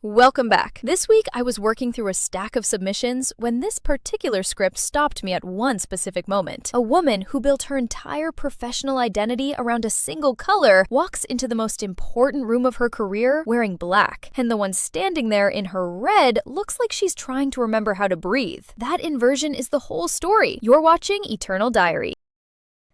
Welcome back. This week, I was working through a stack of submissions when this particular script stopped me at one specific moment. A woman who built her entire professional identity around a single color walks into the most important room of her career wearing black, and the one standing there in her red looks like she's trying to remember how to breathe. That inversion is the whole story. You're watching Eternal Diary.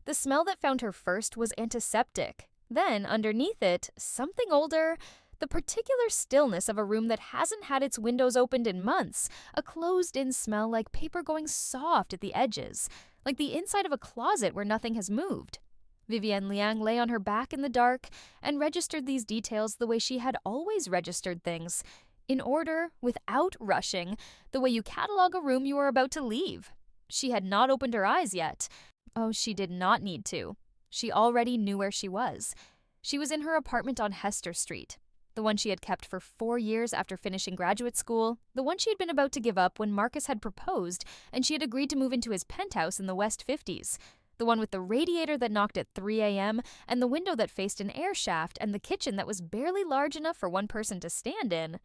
The smell that found her first was antiseptic. Then, underneath it, something older. The particular stillness of a room that hasn't had its windows opened in months, a closed-in smell like paper going soft at the edges, like the inside of a closet where nothing has moved. Vivian Liang lay on her back in the dark and registered these details the way she had always registered things, in order, without rushing, the way you catalog a room you are about to leave. She had not opened her eyes yet. Oh, she did not need to. She already knew where she was. She was in her apartment on Hester Street. The one she had kept for 4 years after finishing graduate school, the one she had been about to give up when Marcus had proposed and she had agreed to move into his penthouse in the West 50s, the one with the radiator that knocked at 3 a.m. and the window that faced an air shaft and the kitchen that was barely large enough for one person to stand in,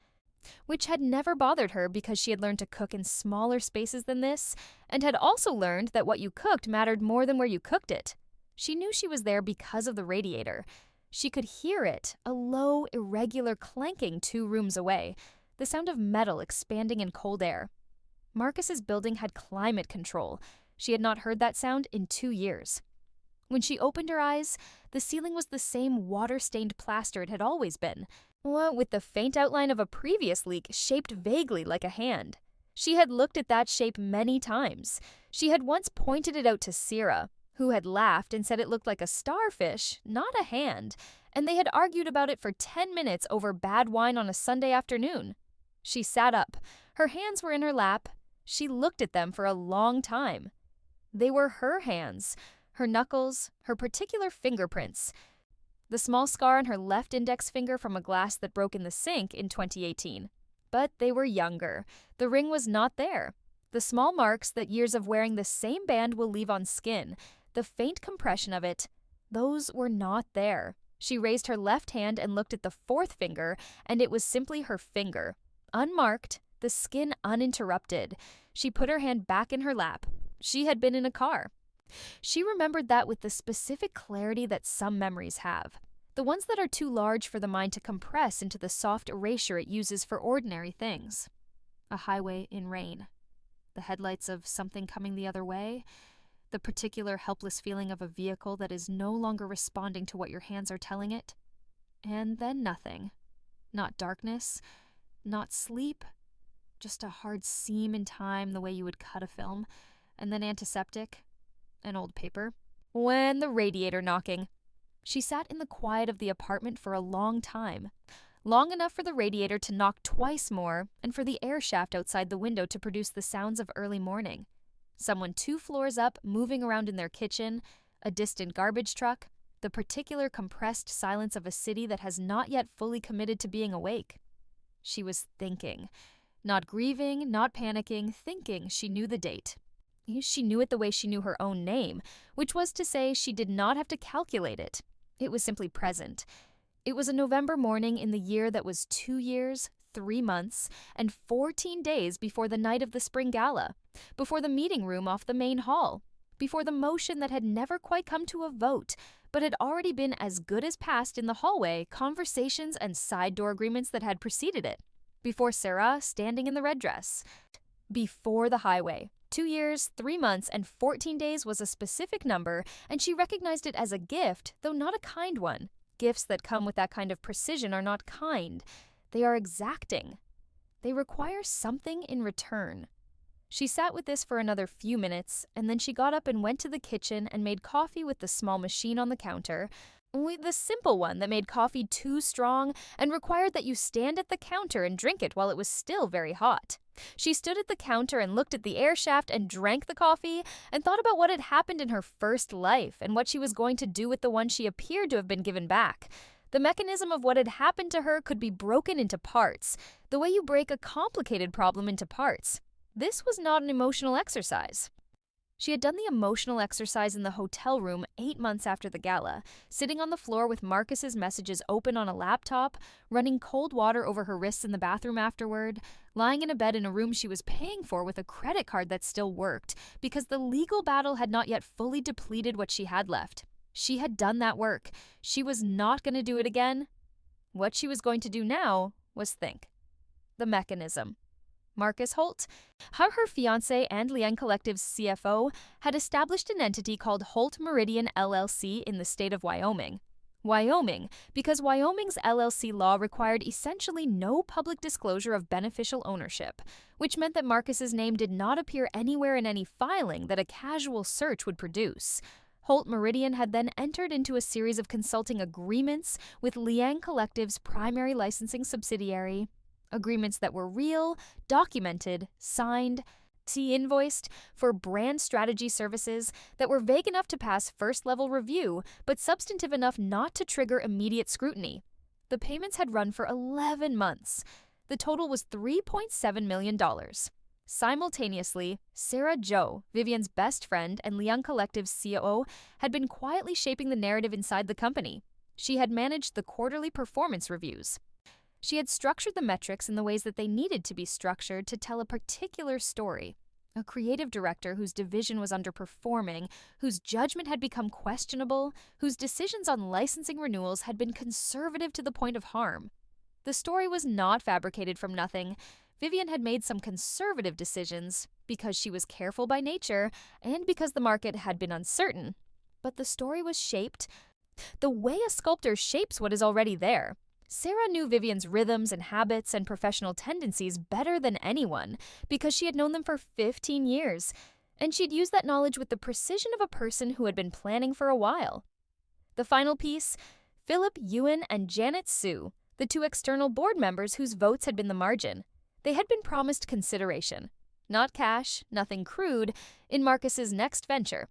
which had never bothered her because she had learned to cook in smaller spaces than this and had also learned that what you cooked mattered more than where you cooked it. She knew she was there because of the radiator. She could hear it, a low, irregular clanking 2 rooms away, the sound of metal expanding in cold air. Marcus's building had climate control. She had not heard that sound in 2 years. When she opened her eyes, the ceiling was the same water-stained plaster it had always been, with the faint outline of a previous leak shaped vaguely like a hand. She had looked at that shape many times. She had once pointed it out to Sierra, who had laughed and said it looked like a starfish, not a hand, and they had argued about it for 10 minutes over bad wine on a Sunday afternoon. She sat up. Her hands were in her lap. She looked at them for a long time. They were her hands, her knuckles, her particular fingerprints. The small scar on her left index finger from a glass that broke in the sink in 2018. But they were younger. The ring was not there. The small marks that years of wearing the same band will leave on skin, the faint compression of it, those were not there. She raised her left hand and looked at the 4th finger, and it was simply her finger. Unmarked, the skin uninterrupted. She put her hand back in her lap. She had been in a car. She remembered that with the specific clarity that some memories have. The ones that are too large for the mind to compress into the soft erasure it uses for ordinary things. A highway in rain. The headlights of something coming the other way. The particular helpless feeling of a vehicle that is no longer responding to what your hands are telling it. And then nothing. Not darkness, not sleep, just a hard seam in time the way you would cut a film, and then antiseptic, and old paper. When the radiator knocking. She sat in the quiet of the apartment for a long time. Long enough for the radiator to knock twice more, and for the air shaft outside the window to produce the sounds of early morning. Someone 2 floors up moving around in their kitchen, a distant garbage truck, the particular compressed silence of a city that has not yet fully committed to being awake. She was thinking. Not grieving, not panicking, thinking she knew the date. She knew it the way she knew her own name, which was to say she did not have to calculate it. It was simply present. It was a November morning in the year that was 2 years, 3 months, and 14 days before the night of the spring gala, before the meeting room off the main hall, before the motion that had never quite come to a vote, but had already been as good as passed in the hallway, conversations and side door agreements that had preceded it, before Sarah standing in the red dress, before the highway. 2 years, 3 months, and 14 days was a specific number, and she recognized it as a gift, though not a kind one. Gifts that come with that kind of precision are not kind. They are exacting. They require something in return. She sat with this for another few minutes, and then she got up and went to the kitchen and made coffee with the small machine on the counter, the simple one that made coffee too strong and required that you stand at the counter and drink it while it was still very hot. She stood at the counter and looked at the air shaft and drank the coffee and thought about what had happened in her first life and what she was going to do with the one she appeared to have been given back. The mechanism of what had happened to her could be broken into parts, the way you break a complicated problem into parts. This was not an emotional exercise. She had done the emotional exercise in the hotel room 8 months after the gala, sitting on the floor with Marcus's messages open on a laptop, running cold water over her wrists in the bathroom afterward, lying in a bed in a room she was paying for with a credit card that still worked, because the legal battle had not yet fully depleted what she had left. She had done that work. She was not going to do it again. What she was going to do now was think. The mechanism. Marcus Holt, her fiancé and Liang Collective's CFO, had established an entity called Holt Meridian LLC in the state of Wyoming. Wyoming, because Wyoming's LLC law required essentially no public disclosure of beneficial ownership, which meant that Marcus's name did not appear anywhere in any filing that a casual search would produce. Holt Meridian had then entered into a series of consulting agreements with Liang Collective's primary licensing subsidiary. Agreements that were real, documented, signed, invoiced for brand strategy services that were vague enough to pass first-level review, but substantive enough not to trigger immediate scrutiny. The payments had run for 11 months. The total was $3.7 million. Simultaneously, Sarah Jo, Vivian's best friend and Liang Collective's COO, had been quietly shaping the narrative inside the company. She had managed the quarterly performance reviews. She had structured the metrics in the ways that they needed to be structured to tell a particular story. A creative director whose division was underperforming, whose judgment had become questionable, whose decisions on licensing renewals had been conservative to the point of harm. The story was not fabricated from nothing. Vivian had made some conservative decisions because she was careful by nature and because the market had been uncertain. But the story was shaped the way a sculptor shapes what is already there. Sarah knew Vivian's rhythms and habits and professional tendencies better than anyone because she had known them for 15 years, and she'd used that knowledge with the precision of a person who had been planning for a while. The final piece, Philip Ewan and Janet Sue, the two external board members whose votes had been the margin. They had been promised consideration. Not cash, nothing crude, in Marcus's next venture.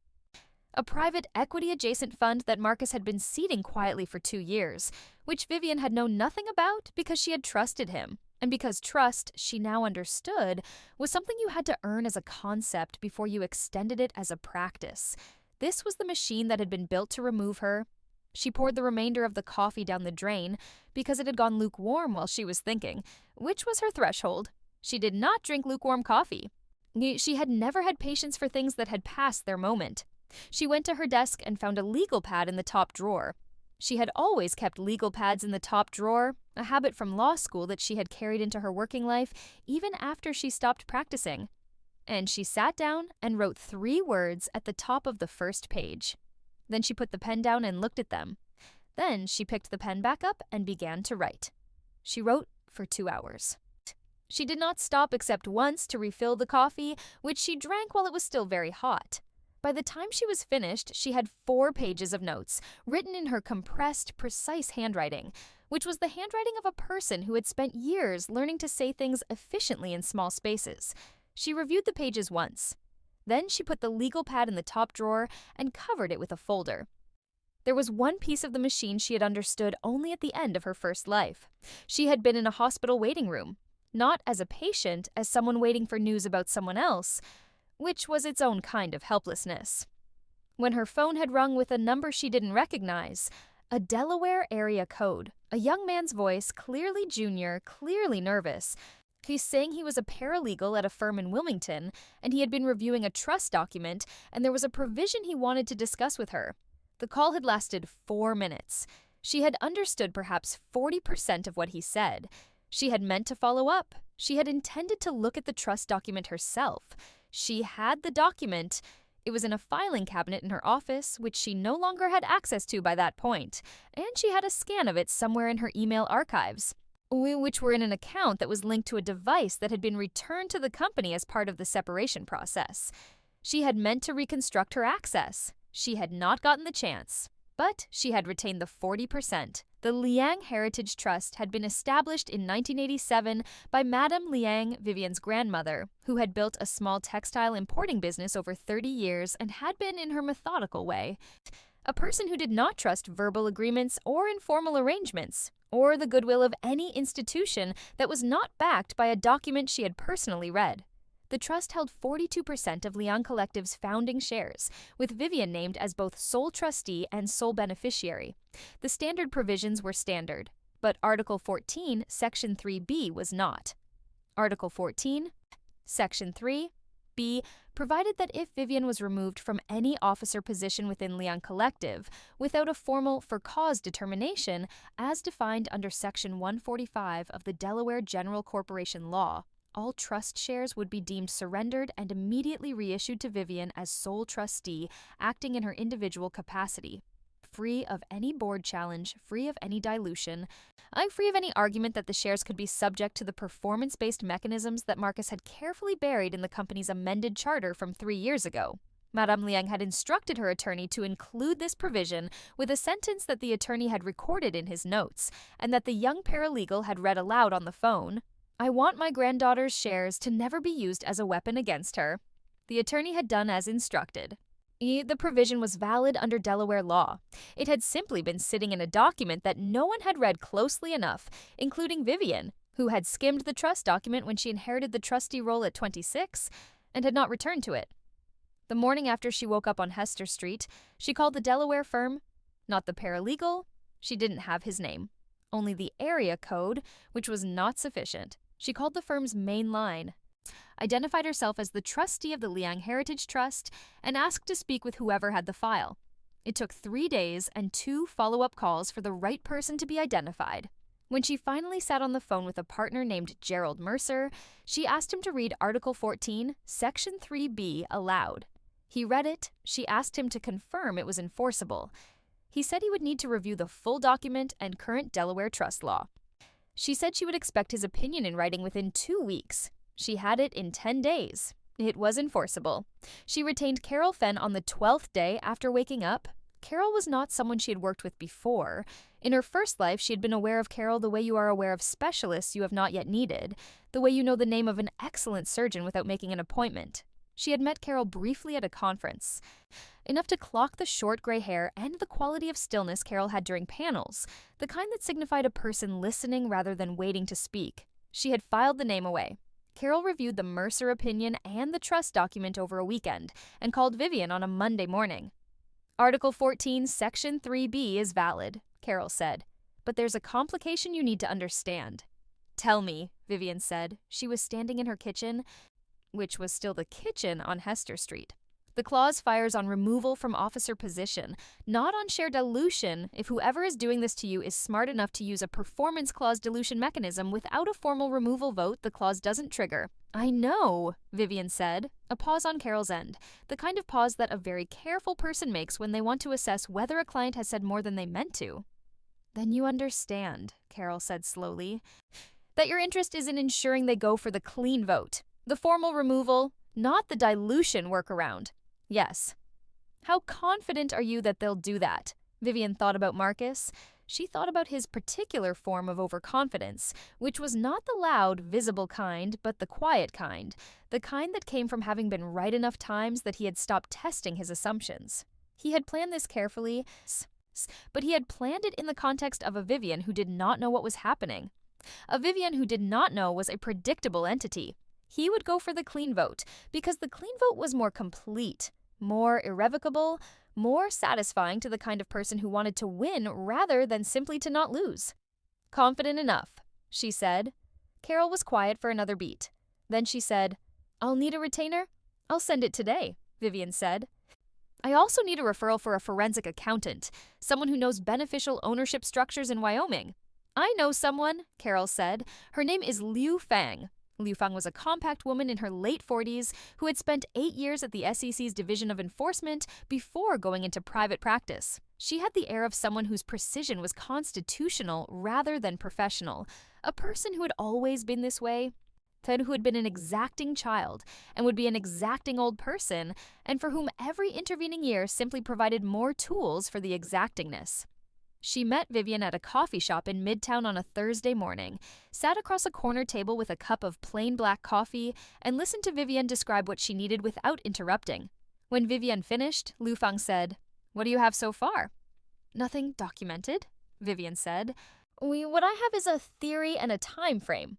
A private equity-adjacent fund that Marcus had been seeding quietly for 2 years, which Vivian had known nothing about because she had trusted him, and because trust, she now understood, was something you had to earn as a concept before you extended it as a practice. This was the machine that had been built to remove her. She poured the remainder of the coffee down the drain because it had gone lukewarm while she was thinking, which was her threshold. She did not drink lukewarm coffee. She had never had patience for things that had passed their moment. She went to her desk and found a legal pad in the top drawer. She had always kept legal pads in the top drawer, a habit from law school that she had carried into her working life even after she stopped practicing. And she sat down and wrote 3 words at the top of the first page. Then she put the pen down and looked at them. Then she picked the pen back up and began to write. She wrote for 2 hours. She did not stop except once to refill the coffee, which she drank while it was still very hot. By the time she was finished, she had 4 pages of notes, written in her compressed, precise handwriting, which was the handwriting of a person who had spent years learning to say things efficiently in small spaces. She reviewed the pages once. Then she put the legal pad in the top drawer and covered it with a folder. There was one piece of the machine she had understood only at the end of her first life. She had been in a hospital waiting room, not as a patient, as someone waiting for news about someone else, which was its own kind of helplessness. When her phone had rung with a number she didn't recognize, a Delaware area code, a young man's voice, clearly junior, clearly nervous. He's saying he was a paralegal at a firm in Wilmington, and he had been reviewing a trust document, and there was a provision he wanted to discuss with her. The call had lasted 4 minutes. She had understood perhaps 40% of what he said. She had meant to follow up. She had intended to look at the trust document herself. She had the document. It was in a filing cabinet in her office, which she no longer had access to by that point, and she had a scan of it somewhere in her email archives, which were in an account that was linked to a device that had been returned to the company as part of the separation process. She had meant to reconstruct her access. She had not gotten the chance, but she had retained the 40%. The Liang Heritage Trust had been established in 1987 by Madame Liang, Vivian's grandmother, who had built a small textile importing business over 30 years and had been, in her methodical way, a person who did not trust verbal agreements or informal arrangements, or the goodwill of any institution that was not backed by a document she had personally read. The trust held 42% of Liang Collective's founding shares, with Vivian named as both sole trustee and sole beneficiary. The standard provisions were standard, but Article 14, Section 3B was not. Article 14, Section 3B provided that if Vivian was removed from any officer position within Liang Collective without a formal for cause determination as defined under Section 145 of the Delaware General Corporation Law, all trust shares would be deemed surrendered and immediately reissued to Vivian as sole trustee, acting in her individual capacity, free of any board challenge, free of any dilution, free of any argument that the shares could be subject to the performance-based mechanisms that Marcus had carefully buried in the company's amended charter from 3 years ago. Madame Liang had instructed her attorney to include this provision with a sentence that the attorney had recorded in his notes, and that the young paralegal had read aloud on the phone. "I want my granddaughter's shares to never be used as a weapon against her." The attorney had done as instructed. The provision was valid under Delaware law. It had simply been sitting in a document that no one had read closely enough, including Vivian, who had skimmed the trust document when she inherited the trustee role at 26 and had not returned to it. The morning after she woke up on Hester Street, she called the Delaware firm, not the paralegal. She didn't have his name, only the area code, which was not sufficient. She called the firm's main line, identified herself as the trustee of the Liang Heritage Trust, and asked to speak with whoever had the file. It took 3 days and 2 follow-up calls for the right person to be identified. When she finally sat on the phone with a partner named Gerald Mercer, she asked him to read Article 14, Section 3B aloud. He read it. She asked him to confirm it was enforceable. He said he would need to review the full document and current Delaware trust law. She said she would expect his opinion in writing within 2 weeks. She had it in 10 days. It was enforceable. She retained Carol Fenn on the 12th day after waking up. Carol was not someone she had worked with before. In her first life, she had been aware of Carol the way you are aware of specialists you have not yet needed, the way you know the name of an excellent surgeon without making an appointment. She had met Carol briefly at a conference, enough to clock the short gray hair and the quality of stillness Carol had during panels, the kind that signified a person listening rather than waiting to speak. She had filed the name away. Carol reviewed the Mercer opinion and the trust document over a weekend and called Vivian on a Monday morning. "Article 14, Section 3B is valid," Carol said, "but there's a complication you need to understand." "Tell me," Vivian said. She was standing in her kitchen, which was still the kitchen on Hester Street. "The clause fires on removal from officer position, not on share dilution if whoever is doing this to you is smart enough to use a performance clause dilution mechanism without a formal removal vote. The clause doesn't trigger." "I know," Vivian said, a pause on Carol's end, the kind of pause that a very careful person makes when they want to assess whether a client has said more than they meant to. "Then you understand," Carol said slowly, "that your interest is in ensuring they go for the clean vote. The formal removal, not the dilution workaround." "Yes." "How confident are you that they'll do that?" Vivian thought about Marcus. She thought about his particular form of overconfidence, which was not the loud, visible kind, but the quiet kind, the kind that came from having been right enough times that he had stopped testing his assumptions. He had planned this carefully, but he had planned it in the context of a Vivian who did not know what was happening. A Vivian who did not know was a predictable entity. He would go for the clean vote, because the clean vote was more complete, more irrevocable, more satisfying to the kind of person who wanted to win rather than simply to not lose. "Confident enough," she said. Carol was quiet for another beat. Then she said, "I'll need a retainer? I'll send it today," Vivian said. "I also need a referral for a forensic accountant, someone who knows beneficial ownership structures in Wyoming." "I know someone," Carol said. "Her name is Liu Fang." Liu Fang was a compact woman in her late 40s who had spent 8 years at the SEC's Division of Enforcement before going into private practice. She had the air of someone whose precision was constitutional rather than professional, a person who had always been this way, who had been an exacting child and would be an exacting old person, and for whom every intervening year simply provided more tools for the exactingness. She met Vivian at a coffee shop in Midtown on a Thursday morning, sat across a corner table with a cup of plain black coffee, and listened to Vivian describe what she needed without interrupting. When Vivian finished, Liu Fang said, "What do you have so far?" "Nothing documented," Vivian said. "What I have is a theory and a time frame."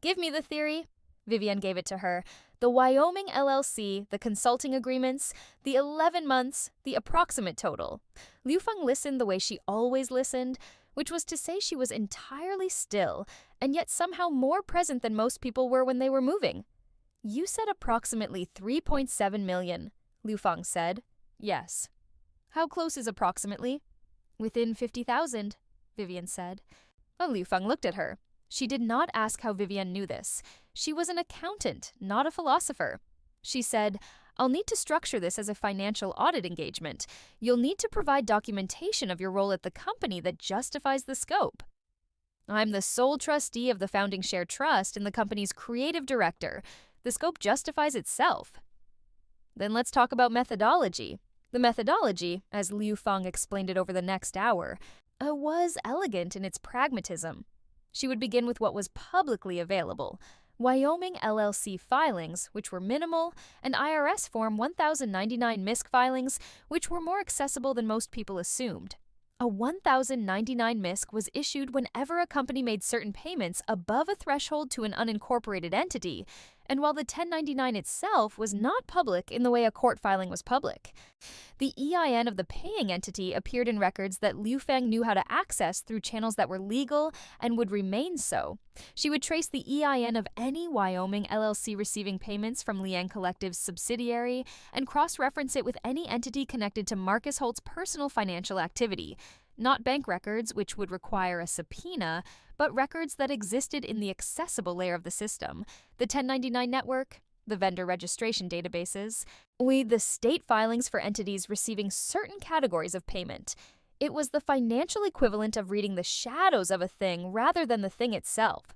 "Give me the theory." Vivian gave it to her. The Wyoming LLC, the consulting agreements, the 11 months, the approximate total. Liu Feng listened the way she always listened, which was to say she was entirely still, and yet somehow more present than most people were when they were moving. You said approximately 3.7 million, Liu Feng said. Yes. How close is approximately? Within 50,000, Vivian said. Liu Feng looked at her. She did not ask how Vivian knew this. She was an accountant, not a philosopher. She said, I'll need to structure this as a financial audit engagement. You'll need to provide documentation of your role at the company that justifies the scope. I'm the sole trustee of the founding share trust and the company's creative director. The scope justifies itself. Then let's talk about methodology. The methodology, as Liu Feng explained it over the next hour, was elegant in its pragmatism. She would begin with what was publicly available: Wyoming LLC filings, which were minimal, and IRS Form 1099 MISC filings, which were more accessible than most people assumed. A 1099 MISC was issued whenever a company made certain payments above a threshold to an unincorporated entity, and while the 1099 itself was not public in the way a court filing was public. The EIN of the paying entity appeared in records that Liu Feng knew how to access through channels that were legal and would remain so. She would trace the EIN of any Wyoming LLC receiving payments from Liang Collective's subsidiary and cross-reference it with any entity connected to Marcus Holt's personal financial activity. Not bank records, which would require a subpoena, but records that existed in the accessible layer of the system, the 1099 network, the vendor registration databases, the state filings for entities receiving certain categories of payment. It was the financial equivalent of reading the shadows of a thing rather than the thing itself.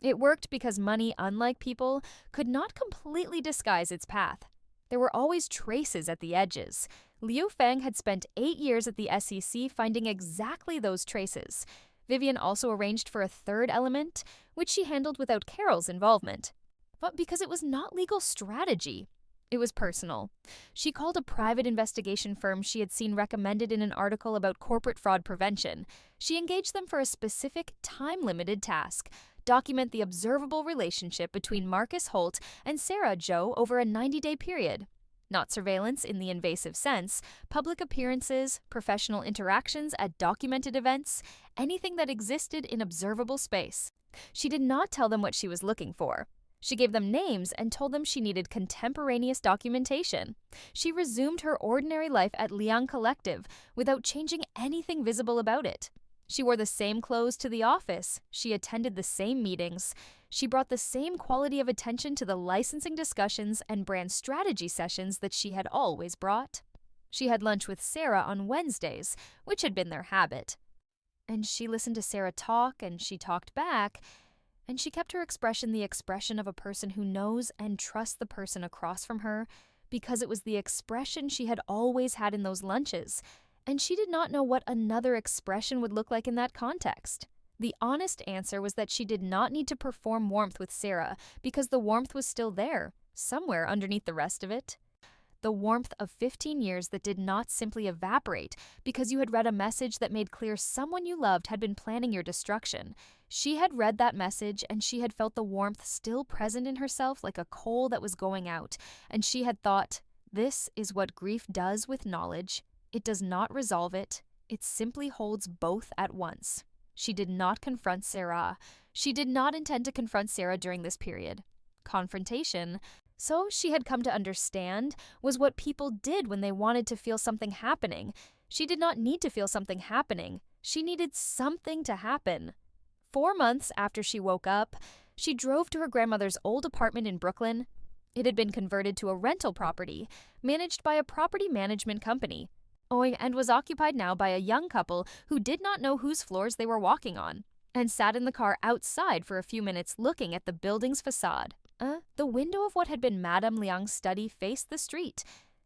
It worked because money, unlike people, could not completely disguise its path. There were always traces at the edges. Liu Feng had spent 8 years at the SEC finding exactly those traces. Vivian also arranged for a third element, which she handled without Carol's involvement. But because it was not legal strategy, it was personal. She called a private investigation firm she had seen recommended in an article about corporate fraud prevention. She engaged them for a specific, time-limited task: document the observable relationship between Marcus Holt and Sarah Joe over a 90-day period. Not surveillance in the invasive sense, public appearances, professional interactions at documented events, anything that existed in observable space. She did not tell them what she was looking for. She gave them names and told them she needed contemporaneous documentation. She resumed her ordinary life at Liang Collective without changing anything visible about it. She wore the same clothes to the office. She attended the same meetings. She brought the same quality of attention to the licensing discussions and brand strategy sessions that she had always brought. She had lunch with Sarah on Wednesdays, which had been their habit. And she listened to Sarah talk, and she talked back, and she kept her expression the expression of a person who knows and trusts the person across from her, because it was the expression she had always had in those lunches, and she did not know what another expression would look like in that context. The honest answer was that she did not need to perform warmth with Sarah because the warmth was still there, somewhere underneath the rest of it. The warmth of 15 years that did not simply evaporate because you had read a message that made clear someone you loved had been planning your destruction. She had read that message and she had felt the warmth still present in herself like a coal that was going out, and she had thought, this is what grief does with knowledge. It does not resolve it. It simply holds both at once. She did not confront Sarah. She did not intend to confront Sarah during this period. Confrontation, so she had come to understand, was what people did when they wanted to feel something happening. She did not need to feel something happening. She needed something to happen. 4 months after she woke up, she drove to her grandmother's old apartment in Brooklyn. It had been converted to a rental property, managed by a property management company, and was occupied now by a young couple who did not know whose floors they were walking on, and sat in the car outside for a few minutes looking at the building's facade. The window of what had been Madame Liang's study faced the street.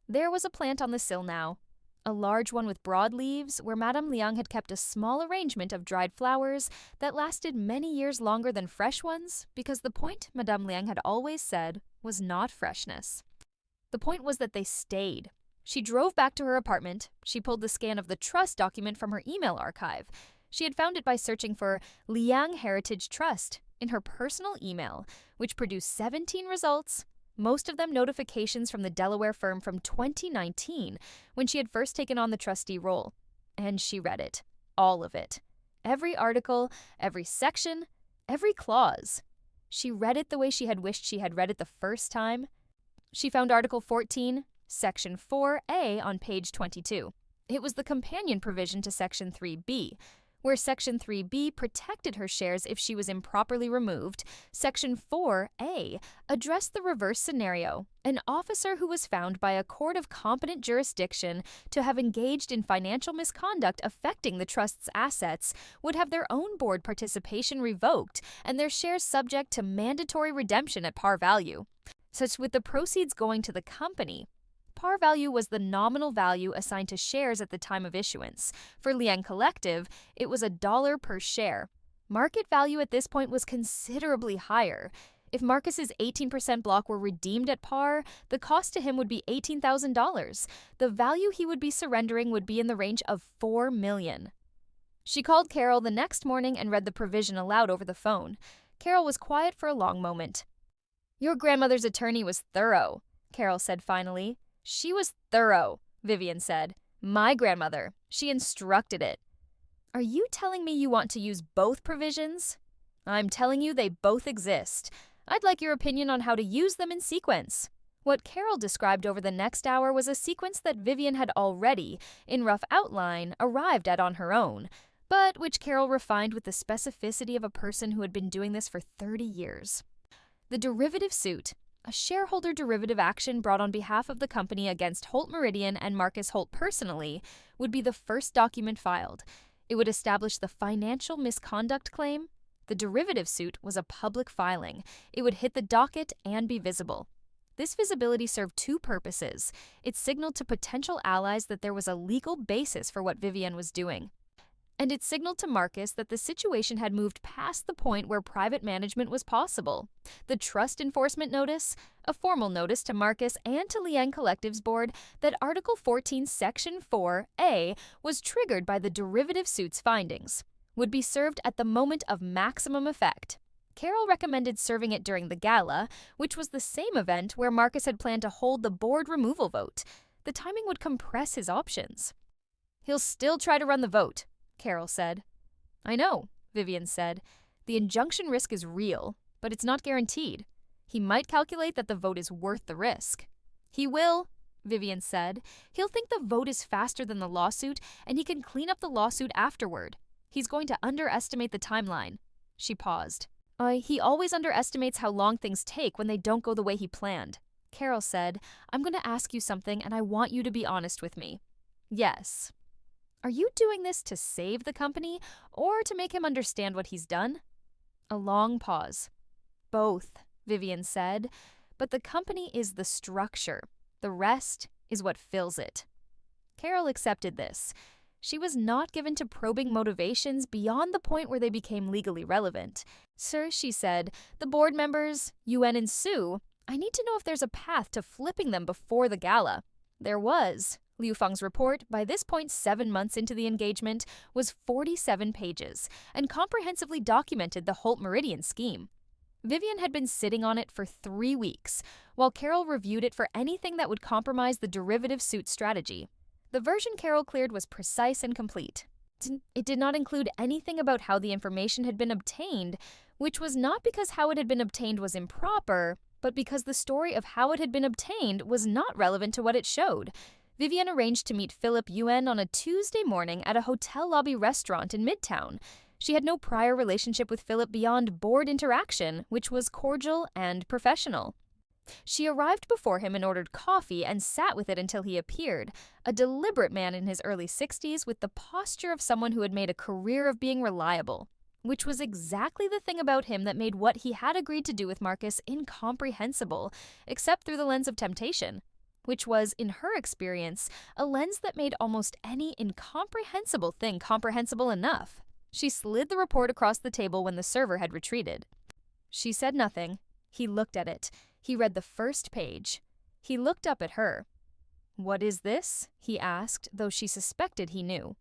There was a plant on the sill now, a large one with broad leaves, where Madame Liang had kept a small arrangement of dried flowers that lasted many years longer than fresh ones, because the point, Madame Liang had always said, was not freshness. The point was that they stayed. She drove back to her apartment. She pulled the scan of the trust document from her email archive. She had found it by searching for Liang Heritage Trust in her personal email, which produced 17 results. most of them notifications from the Delaware firm from 2019, when she had first taken on the trustee role. And she read it. All of it. Every article, every section, every clause. She read it the way she had wished she had read it the first time. She found Article 14, Section 4A on page 22. It was the companion provision to Section 3B. Where Section 3B protected her shares if she was improperly removed, Section 4A addressed the reverse scenario. An officer who was found by a court of competent jurisdiction to have engaged in financial misconduct affecting the trust's assets would have their own board participation revoked and their shares subject to mandatory redemption at par value. Such with the proceeds going to the company. Par value was the nominal value assigned to shares at the time of issuance. For Liang Collective, it was $1 per share. Market value at this point was considerably higher. If Marcus's 18% block were redeemed at par, the cost to him would be $18,000. The value he would be surrendering would be in the range of $4 million. She called Carol the next morning and read the provision aloud over the phone. Carol was quiet for a long moment. "Your grandmother's attorney was thorough," Carol said finally. "She was thorough," Vivian said. "My grandmother. She instructed it." "Are you telling me you want to use both provisions?" "I'm telling you they both exist. I'd like your opinion on how to use them in sequence." What Carol described over the next hour was a sequence that Vivian had already, in rough outline, arrived at on her own, but which Carol refined with the specificity of a person who had been doing this for 30 years. The derivative suit, a shareholder derivative action brought on behalf of the company against Holt Meridian and Marcus Holt personally, would be the first document filed. It would establish the financial misconduct claim. The derivative suit was a public filing. It would hit the docket and be visible. This visibility served two purposes. It signaled to potential allies that there was a legal basis for what Vivian was doing. And it signaled to Marcus that the situation had moved past the point where private management was possible. The trust enforcement notice, a formal notice to Marcus and to Liang Collective's board that Article 14, Section 4A was triggered by the derivative suit's findings, would be served at the moment of maximum effect. Carol recommended serving it during the gala, which was the same event where Marcus had planned to hold the board removal vote. The timing would compress his options. "He'll still try to run the vote," Carol said. "I know," Vivian said. "The injunction risk is real, but it's not guaranteed. He might calculate that the vote is worth the risk." "He will," Vivian said. "He'll think the vote is faster than the lawsuit, and he can clean up the lawsuit afterward. He's going to underestimate the timeline." She paused. He always underestimates how long things take when they don't go the way he planned." Carol said, "I'm going to ask you something, and I want you to be honest with me." "Yes." "Are you doing this to save the company or to make him understand what he's done?" A long pause. "Both," Vivian said, "but the company is the structure. The rest is what fills it." Carol accepted this. She was not given to probing motivations beyond the point where they became legally relevant. "Sir," she said, "the board members, Yuan and Sue, I need to know if there's a path to flipping them before the gala." There was. Liu Feng's report, by this point 7 months into the engagement, was 47 pages and comprehensively documented the Holt Meridian scheme. Vivian had been sitting on it for 3 weeks, while Carol reviewed it for anything that would compromise the derivative suit strategy. The version Carol cleared was precise and complete. It did not include anything about how the information had been obtained, which was not because how it had been obtained was improper, but because the story of how it had been obtained was not relevant to what it showed. Vivian arranged to meet Philip Yuan on a Tuesday morning at a hotel lobby restaurant in Midtown. She had no prior relationship with Philip beyond board interaction, which was cordial and professional. She arrived before him and ordered coffee and sat with it until he appeared, a deliberate man in his early 60s with the posture of someone who had made a career of being reliable, which was exactly the thing about him that made what he had agreed to do with Marcus incomprehensible, except through the lens of temptation, which was, in her experience, a lens that made almost any incomprehensible thing comprehensible enough. She slid the report across the table when the server had retreated. She said nothing. He looked at it. He read the first page. He looked up at her. "What is this?" he asked, though she suspected he knew.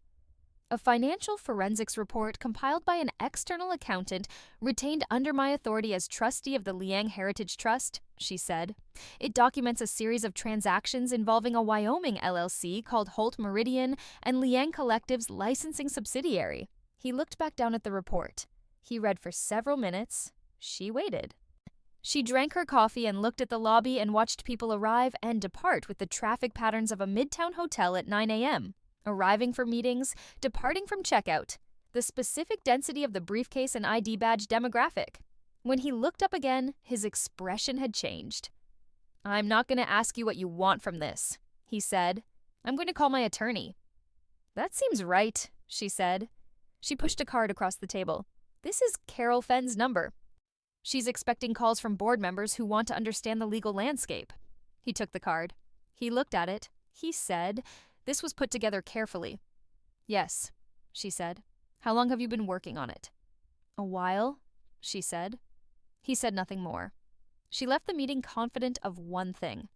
A financial forensics report compiled by an external accountant retained under my authority as trustee of the Liang Heritage Trust, she said. It documents a series of transactions involving a Wyoming LLC called Holt Meridian and Liang Collective's licensing subsidiary. He looked back down at the report. He read for several minutes. She waited. She drank her coffee and looked at the lobby and watched people arrive and depart with the traffic patterns of a midtown hotel at 9 a.m. Arriving for meetings, departing from checkout, the specific density of the briefcase and ID badge demographic. When he looked up again, his expression had changed. "I'm not going to ask you what you want from this," he said. "I'm going to call my attorney." "That seems right," she said. She pushed a card across the table. "This is Carol Fenn's number. She's expecting calls from board members who want to understand the legal landscape." He took the card. He looked at it. He said, "This was put together carefully." "Yes," she said. "How long have you been working on it?" "A while," she said. He said nothing more. She left the meeting confident of one thing.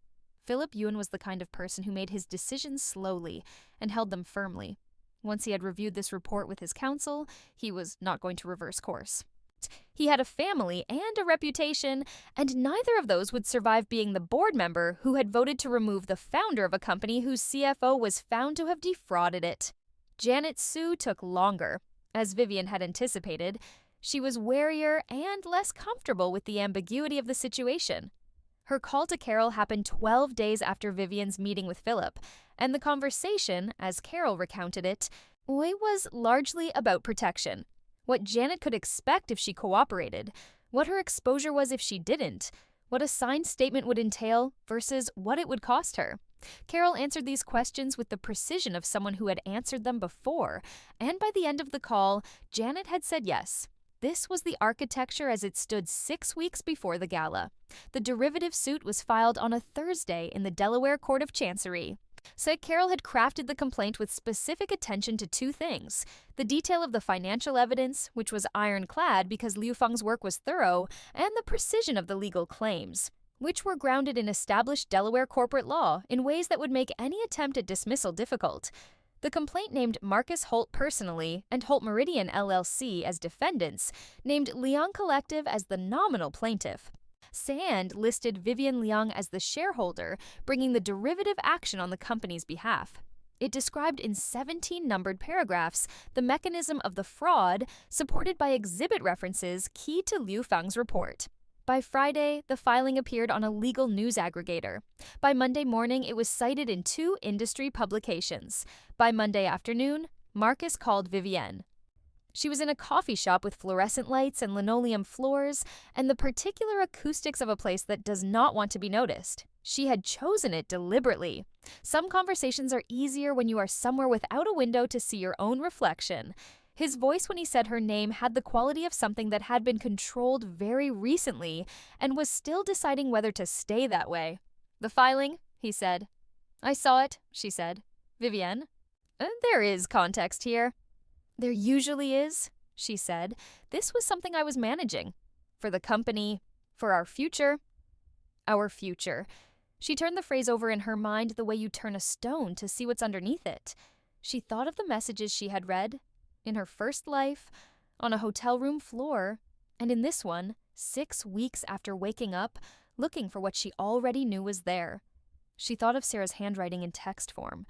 Philip Ewan was the kind of person who made his decisions slowly and held them firmly. Once he had reviewed this report with his counsel, he was not going to reverse course. He had a family and a reputation, and neither of those would survive being the board member who had voted to remove the founder of a company whose CFO was found to have defrauded it. Janet Sue took longer. As Vivian had anticipated, she was warier and less comfortable with the ambiguity of the situation. Her call to Carol happened 12 days after Vivian's meeting with Philip, and the conversation, as Carol recounted it, was largely about protection. What Janet could expect if she cooperated, what her exposure was if she didn't, what a signed statement would entail versus what it would cost her. Carol answered these questions with the precision of someone who had answered them before, and by the end of the call, Janet had said yes. This was the architecture as it stood 6 weeks before the gala. The derivative suit was filed on a Thursday in the Delaware Court of Chancery. So Carol had crafted the complaint with specific attention to two things: the detail of the financial evidence, which was ironclad because Liu Feng's work was thorough, and the precision of the legal claims, which were grounded in established Delaware corporate law in ways that would make any attempt at dismissal difficult. The complaint named Marcus Holt personally and Holt Meridian LLC as defendants, named Liang Collective as the nominal plaintiff. Sand listed Vivian Liang as the shareholder, bringing the derivative action on the company's behalf. It described in 17 numbered paragraphs the mechanism of the fraud, supported by exhibit references key to Liu Feng's report. By Friday, the filing appeared on a legal news aggregator. By Monday morning, it was cited in 2 industry publications. By Monday afternoon, Marcus called Vivian. She was in a coffee shop with fluorescent lights and linoleum floors, and the particular acoustics of a place that does not want to be noticed. She had chosen it deliberately. Some conversations are easier when you are somewhere without a window to see your own reflection. His voice when he said her name had the quality of something that had been controlled very recently and was still deciding whether to stay that way. "The filing?" he said. "I saw it," she said. "Vivienne?" There is context here." "There usually is," she said. "This was something I was managing. For the company, for our future." Our future. She turned the phrase over in her mind the way you turn a stone to see what's underneath it. She thought of the messages she had read, in her first life, on a hotel room floor, and in this one, 6 weeks after waking up, looking for what she already knew was there. She thought of Sarah's handwriting in text form.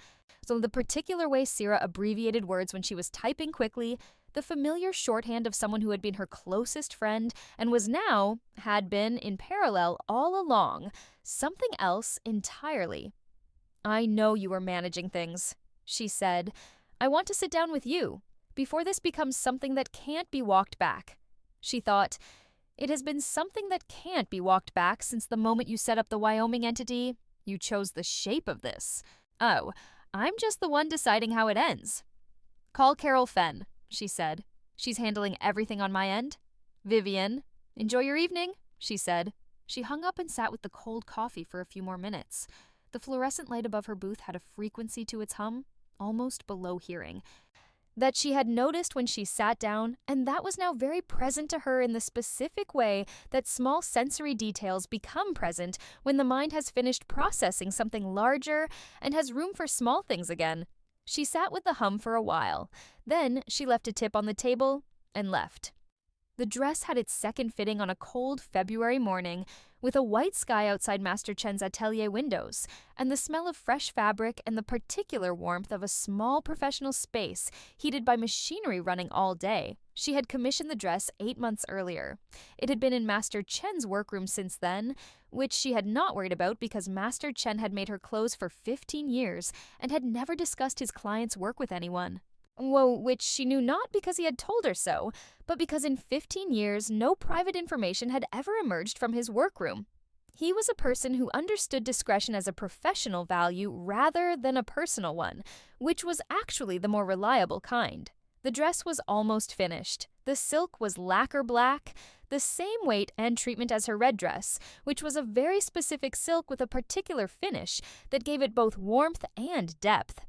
So the particular way Sarah abbreviated words when she was typing quickly, the familiar shorthand of someone who had been her closest friend and had been in parallel all along, something else entirely. "I know you are managing things," she said. "I want to sit down with you, before this becomes something that can't be walked back." She thought, "It has been something that can't be walked back since the moment you set up the Wyoming entity. You chose the shape of this. Oh, I'm just the one deciding how it ends." "Call Carol Fenn," she said. "She's handling everything on my end." "Vivian, enjoy your evening," she said. She hung up and sat with the cold coffee for a few more minutes. The fluorescent light above her booth had a frequency to its hum, almost below hearing, that she had noticed when she sat down, and that was now very present to her in the specific way that small sensory details become present when the mind has finished processing something larger and has room for small things again. She sat with the hum for a while. Then she left a tip on the table and left. The dress had its second fitting on a cold February morning, with a white sky outside Master Chen's atelier windows, and the smell of fresh fabric and the particular warmth of a small professional space heated by machinery running all day. She had commissioned the dress 8 months earlier. It had been in Master Chen's workroom since then, which she had not worried about because Master Chen had made her clothes for 15 years and had never discussed his client's work with anyone. Which she knew not because he had told her so, but because in 15 years no private information had ever emerged from his workroom. He was a person who understood discretion as a professional value rather than a personal one, which was actually the more reliable kind. The dress was almost finished. The silk was lacquer black, the same weight and treatment as her red dress, which was a very specific silk with a particular finish that gave it both warmth and depth,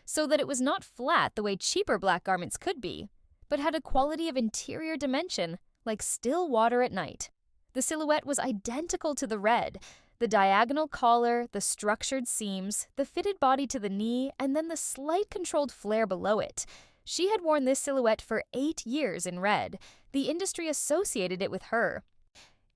so that it was not flat the way cheaper black garments could be, but had a quality of interior dimension, like still water at night. The silhouette was identical to the red. The diagonal collar, the structured seams, the fitted body to the knee, and then the slight controlled flare below it. She had worn this silhouette for 8 years in red. The industry associated it with her.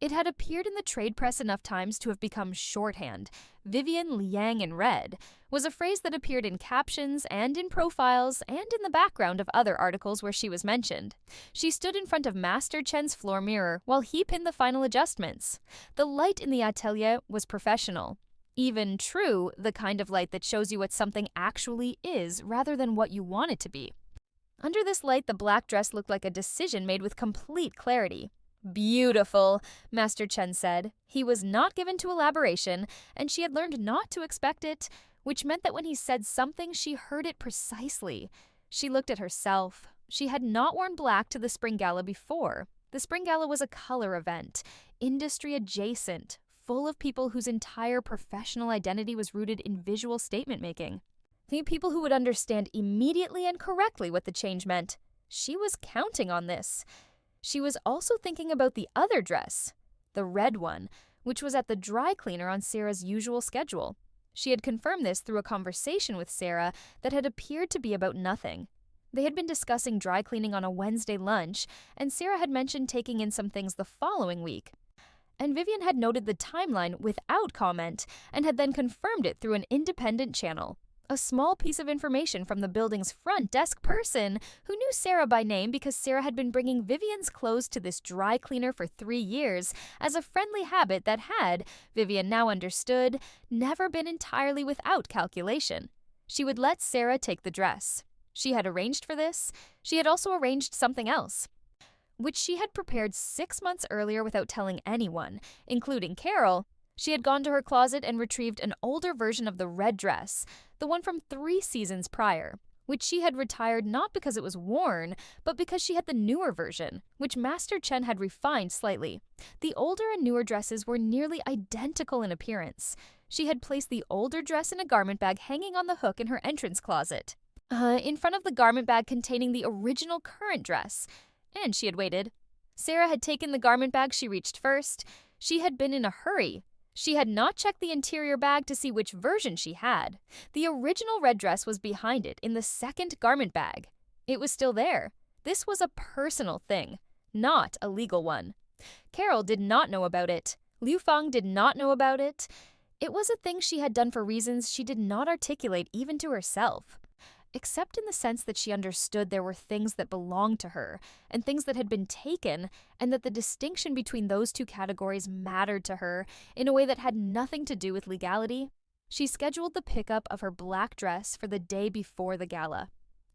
It had appeared in the trade press enough times to have become shorthand. Vivian Liang in red was a phrase that appeared in captions and in profiles and in the background of other articles where she was mentioned. She stood in front of Master Chen's floor mirror while he pinned the final adjustments. The light in the atelier was professional. Even true, the kind of light that shows you what something actually is rather than what you want it to be. Under this light, the black dress looked like a decision made with complete clarity. "Beautiful," Master Chen said. He was not given to elaboration, and she had learned not to expect it, which meant that when he said something, she heard it precisely. She looked at herself. She had not worn black to the spring gala before. The spring gala was a color event, industry adjacent, full of people whose entire professional identity was rooted in visual statement making. The people who would understand immediately and correctly what the change meant. She was counting on this. She was also thinking about the other dress, the red one, which was at the dry cleaner on Sarah's usual schedule. She had confirmed this through a conversation with Sarah that had appeared to be about nothing. They had been discussing dry cleaning on a Wednesday lunch, and Sarah had mentioned taking in some things the following week. And Vivian had noted the timeline without comment and had then confirmed it through an independent channel. A small piece of information from the building's front desk person who knew Sarah by name because Sarah had been bringing Vivian's clothes to this dry cleaner for 3 years as a friendly habit that had, Vivian now understood, never been entirely without calculation. She would let Sarah take the dress. She had arranged for this. She had also arranged something else, which she had prepared 6 months earlier without telling anyone, including Carol. She had gone to her closet and retrieved an older version of the red dress, the one from 3 seasons prior, which she had retired not because it was worn, but because she had the newer version, which Master Chen had refined slightly. The older and newer dresses were nearly identical in appearance. She had placed the older dress in a garment bag hanging on the hook in her entrance closet, in front of the garment bag containing the original current dress, and she had waited. Sarah had taken the garment bag she reached first. She had been in a hurry. She had not checked the interior bag to see which version she had. The original red dress was behind it in the second garment bag. It was still there. This was a personal thing, not a legal one. Carol did not know about it. Liu Feng did not know about it. It was a thing she had done for reasons she did not articulate even to herself, except in the sense that she understood there were things that belonged to her and things that had been taken, and that the distinction between those two categories mattered to her in a way that had nothing to do with legality. She scheduled the pickup of her black dress for the day before the gala.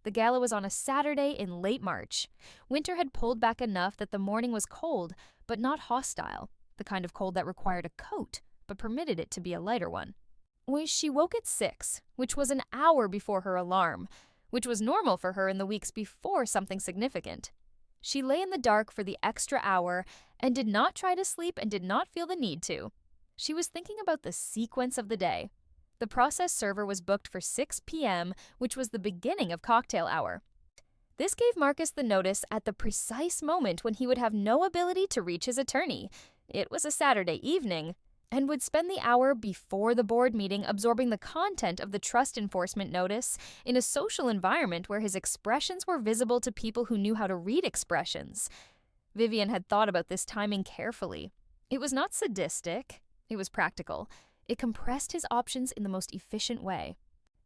The gala was on a Saturday in late March. Winter had pulled back enough that the morning was cold, but not hostile, the kind of cold that required a coat, but permitted it to be a lighter one. She woke at 6, which was an hour before her alarm, which was normal for her in the weeks before something significant. She lay in the dark for the extra hour and did not try to sleep and did not feel the need to. She was thinking about the sequence of the day. The process server was booked for 6 p.m., which was the beginning of cocktail hour. This gave Marcus the notice at the precise moment when he would have no ability to reach his attorney. It was a Saturday evening, and would spend the hour before the board meeting absorbing the content of the trust enforcement notice in a social environment where his expressions were visible to people who knew how to read expressions. Vivian had thought about this timing carefully. It was not sadistic, it was practical. It compressed his options in the most efficient way.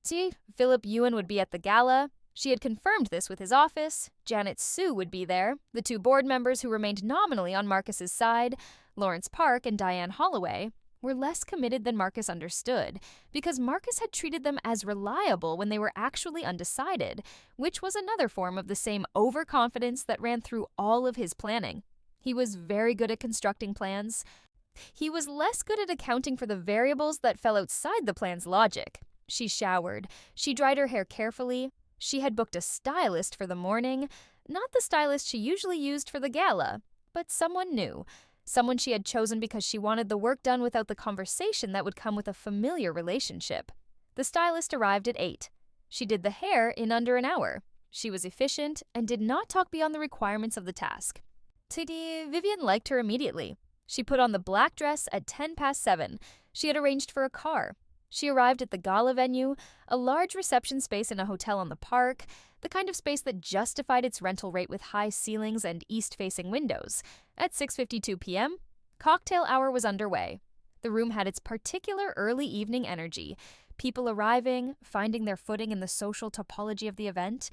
See, Philip Ewan would be at the gala. She had confirmed this with his office. Janet Sue would be there. The two board members who remained nominally on Marcus's side, Lawrence Park and Diane Holloway, were less committed than Marcus understood, because Marcus had treated them as reliable when they were actually undecided, which was another form of the same overconfidence that ran through all of his planning. He was very good at constructing plans. He was less good at accounting for the variables that fell outside the plan's logic. She showered. She dried her hair carefully. She had booked a stylist for the morning, not the stylist she usually used for the gala, but someone new. Someone she had chosen because she wanted the work done without the conversation that would come with a familiar relationship. The stylist arrived at 8. She did the hair in under an hour. She was efficient and did not talk beyond the requirements of the task. Vivian liked her immediately. She put on the black dress at 7:10. She had arranged for a car. She arrived at the gala venue, a large reception space in a hotel on the park, the kind of space that justified its rental rate with high ceilings and east-facing windows. At 6:52 p.m., cocktail hour was underway. The room had its particular early evening energy, people arriving, finding their footing in the social topology of the event,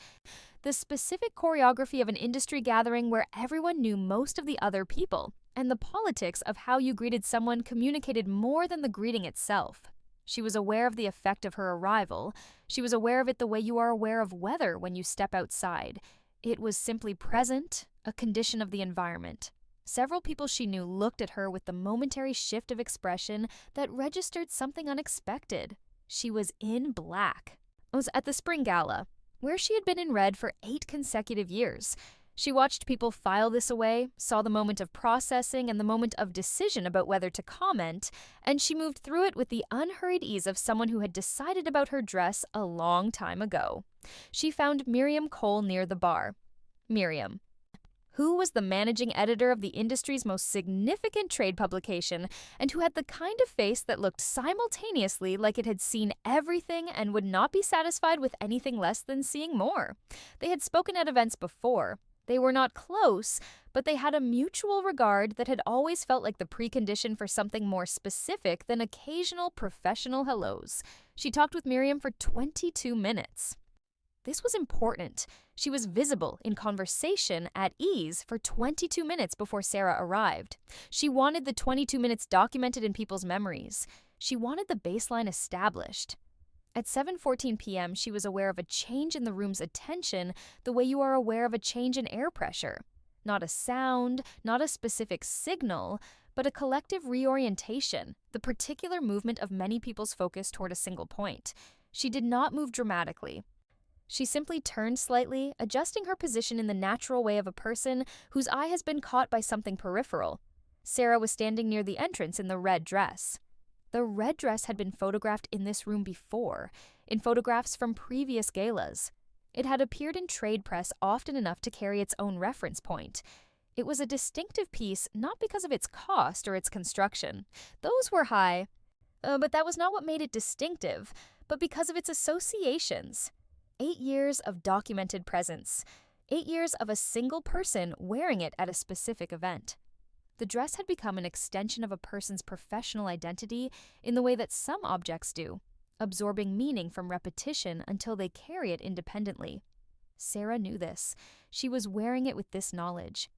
the specific choreography of an industry gathering where everyone knew most of the other people, and the politics of how you greeted someone communicated more than the greeting itself. She was aware of the effect of her arrival. She was aware of it the way you are aware of weather when you step outside. It was simply present, a condition of the environment. Several people she knew looked at her with the momentary shift of expression that registered something unexpected. She was in black. It was at the spring gala, where she had been in red for 8 consecutive years. She watched people file this away, saw the moment of processing and the moment of decision about whether to comment, and she moved through it with the unhurried ease of someone who had decided about her dress a long time ago. She found Miriam Cole near the bar. Miriam, who was the managing editor of the industry's most significant trade publication, and who had the kind of face that looked simultaneously like it had seen everything and would not be satisfied with anything less than seeing more. They had spoken at events before. They were not close, but they had a mutual regard that had always felt like the precondition for something more specific than occasional professional hellos. She talked with Miriam for 22 minutes. This was important. She was visible in conversation at ease for 22 minutes before Sarah arrived. She wanted the 22 minutes documented in people's memories. She wanted the baseline established. At 7:14 p.m., she was aware of a change in the room's attention the way you are aware of a change in air pressure. Not a sound, not a specific signal, but a collective reorientation, the particular movement of many people's focus toward a single point. She did not move dramatically. She simply turned slightly, adjusting her position in the natural way of a person whose eye has been caught by something peripheral. Sarah was standing near the entrance in the red dress. The red dress had been photographed in this room before, in photographs from previous galas. It had appeared in trade press often enough to carry its own reference point. It was a distinctive piece not because of its cost or its construction. Those were high, but that was not what made it distinctive, but because of its associations. 8 years of documented presence. 8 years of a single person wearing it at a specific event. The dress had become an extension of a person's professional identity in the way that some objects do, absorbing meaning from repetition until they carry it independently. Sarah knew this. She was wearing it with this knowledge.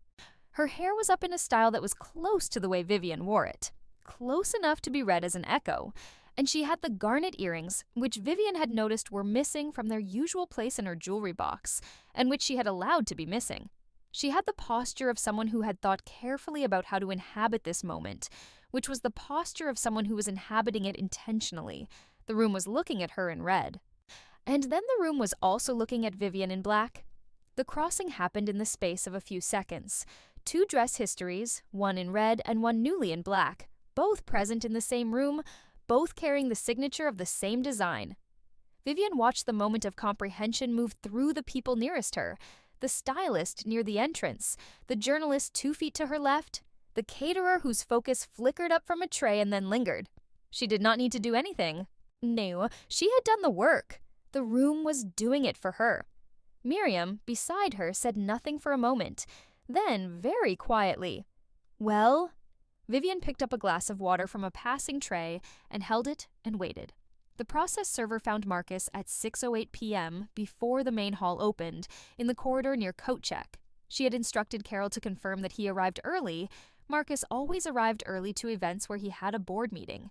Her hair was up in a style that was close to the way Vivian wore it, close enough to be read as an echo, and she had the garnet earrings, which Vivian had noticed were missing from their usual place in her jewelry box, and which she had allowed to be missing. She had the posture of someone who had thought carefully about how to inhabit this moment, which was the posture of someone who was inhabiting it intentionally. The room was looking at her in red. And then the room was also looking at Vivian in black. The crossing happened in the space of a few seconds. 2 dress histories, one in red and one newly in black, both present in the same room, both carrying the signature of the same design. Vivian watched the moment of comprehension move through the people nearest her, the stylist near the entrance, the journalist 2 feet to her left, the caterer whose focus flickered up from a tray and then lingered. She did not need to do anything. No, she had done the work. The room was doing it for her. Miriam, beside her, said nothing for a moment. Then, very quietly, "Well?" Vivian picked up a glass of water from a passing tray and held it and waited. The process server found Marcus at 6:08 p.m. before the main hall opened, in the corridor near coat check. She had instructed Carol to confirm that he arrived early. Marcus always arrived early to events where he had a board meeting.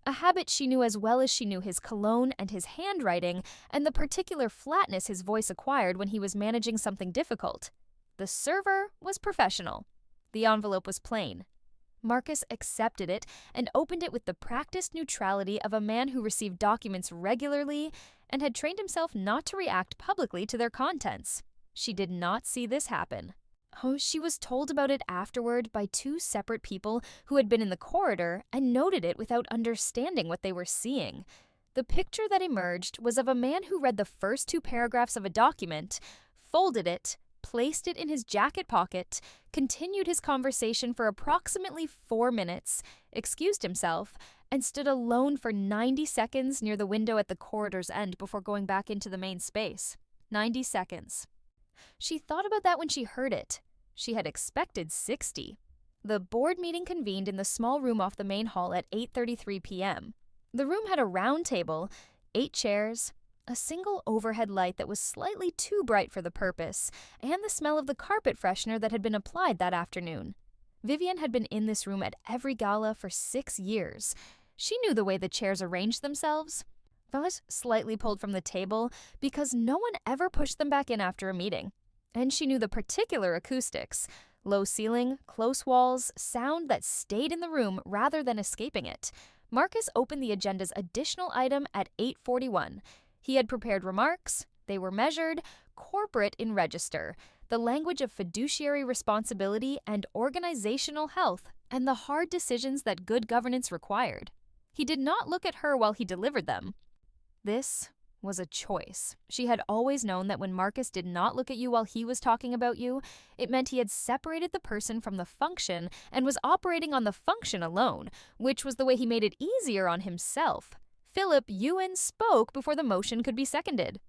A habit she knew as well as she knew his cologne and his handwriting and the particular flatness his voice acquired when he was managing something difficult. The server was professional. The envelope was plain. Marcus accepted it and opened it with the practiced neutrality of a man who received documents regularly and had trained himself not to react publicly to their contents. She did not see this happen. Oh, she was told about it afterward by two separate people who had been in the corridor and noted it without understanding what they were seeing. The picture that emerged was of a man who read the first two paragraphs of a document, folded it, placed it in his jacket pocket, continued his conversation for approximately 4 minutes, excused himself, and stood alone for 90 seconds near the window at the corridor's end before going back into the main space. 90 seconds. She thought about that when she heard it. She had expected 60. The board meeting convened in the small room off the main hall at 8:33 p.m. The room had a round table, 8 chairs, a single overhead light that was slightly too bright for the purpose, and the smell of the carpet freshener that had been applied that afternoon. Vivian had been in this room at every gala for 6 years. She knew the way the chairs arranged themselves, but slightly pulled from the table because no one ever pushed them back in after a meeting. And she knew the particular acoustics: low ceiling, close walls, sound that stayed in the room rather than escaping it. Marcus opened the agenda's additional item at 8:41. He had prepared remarks. They were measured, corporate in register, the language of fiduciary responsibility and organizational health, and the hard decisions that good governance required. He did not look at her while he delivered them. This was a choice. She had always known that when Marcus did not look at you while he was talking about you, it meant he had separated the person from the function and was operating on the function alone, which was the way he made it easier on himself. Philip Ewan spoke before the motion could be seconded.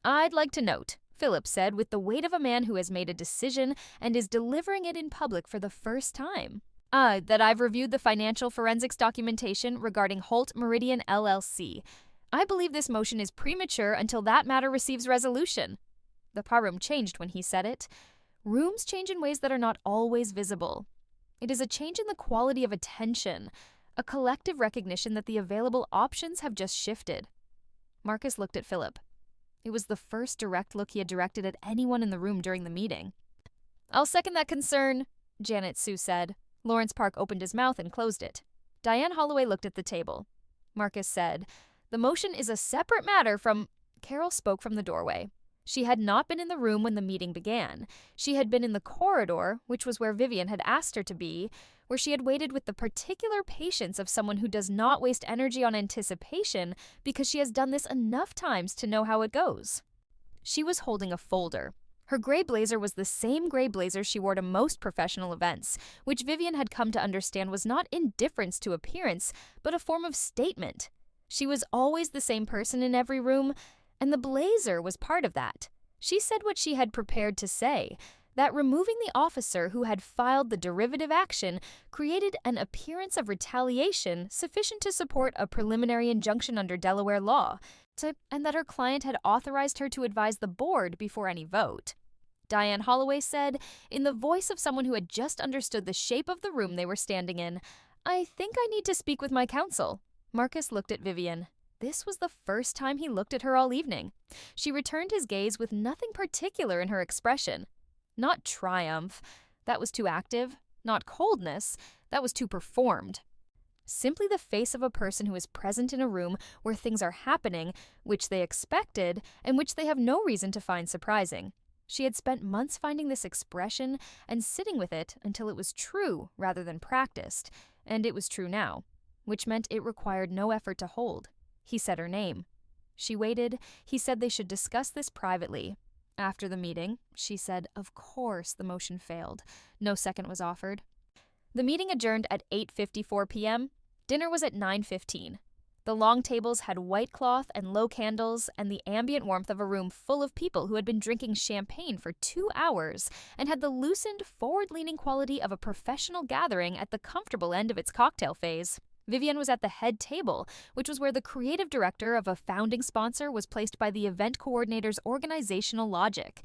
"I'd like to note," Philip said with the weight of a man who has made a decision and is delivering it in public for the first time, that I've reviewed the financial forensics documentation regarding Holt Meridian LLC. I believe this motion is premature until that matter receives resolution." The par room changed when he said it. Rooms change in ways that are not always visible. It is a change in the quality of attention, a collective recognition that the available options have just shifted. Marcus looked at Philip. It was the first direct look he had directed at anyone in the room during the meeting. "I'll second that concern," Janet Sue said. Lawrence Park opened his mouth and closed it. Diane Holloway looked at the table. Marcus said, "The motion is a separate matter from—" Carol spoke from the doorway. She had not been in the room when the meeting began. She had been in the corridor, which was where Vivian had asked her to be, where she had waited with the particular patience of someone who does not waste energy on anticipation because she has done this enough times to know how it goes. She was holding a folder. Her gray blazer was the same gray blazer she wore to most professional events, which Vivian had come to understand was not indifference to appearance, but a form of statement. She was always the same person in every room, and the blazer was part of that. She said what she had prepared to say, that removing the officer who had filed the derivative action created an appearance of retaliation sufficient to support a preliminary injunction under Delaware law, and that her client had authorized her to advise the board before any vote. Diane Holloway said, in the voice of someone who had just understood the shape of the room they were standing in, "I think I need to speak with my counsel." Marcus looked at Vivian. This was the first time he looked at her all evening. She returned his gaze with nothing particular in her expression. Not triumph, that was too active. Not coldness, that was too performed. Simply the face of a person who is present in a room where things are happening, which they expected, and which they have no reason to find surprising. She had spent months finding this expression and sitting with it until it was true rather than practiced, and it was true now, which meant it required no effort to hold. He said her name. She waited. He said they should discuss this privately. After the meeting, she said, of course the motion failed. No second was offered. The meeting adjourned at 8:54 p.m. Dinner was at 9:15. The long tables had white cloth and low candles and the ambient warmth of a room full of people who had been drinking champagne for 2 hours and had the loosened, forward-leaning quality of a professional gathering at the comfortable end of its cocktail phase. Vivian was at the head table, which was where the creative director of a founding sponsor was placed by the event coordinator's organizational logic,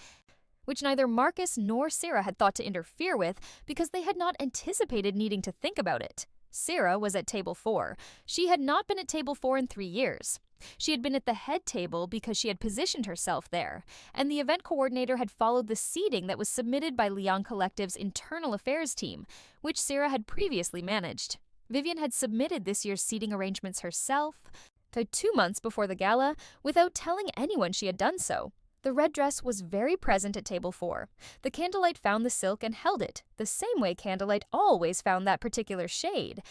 which neither Marcus nor Sarah had thought to interfere with because they had not anticipated needing to think about it. Sarah was at table 4. She had not been at table 4 in 3 years. She had been at the head table because she had positioned herself there, and the event coordinator had followed the seating that was submitted by Leon Collective's internal affairs team, which Sarah had previously managed. Vivian had submitted this year's seating arrangements herself, 2 months before the gala, without telling anyone she had done so. The red dress was very present at table 4. The candlelight found the silk and held it, the same way candlelight always found that particular shade.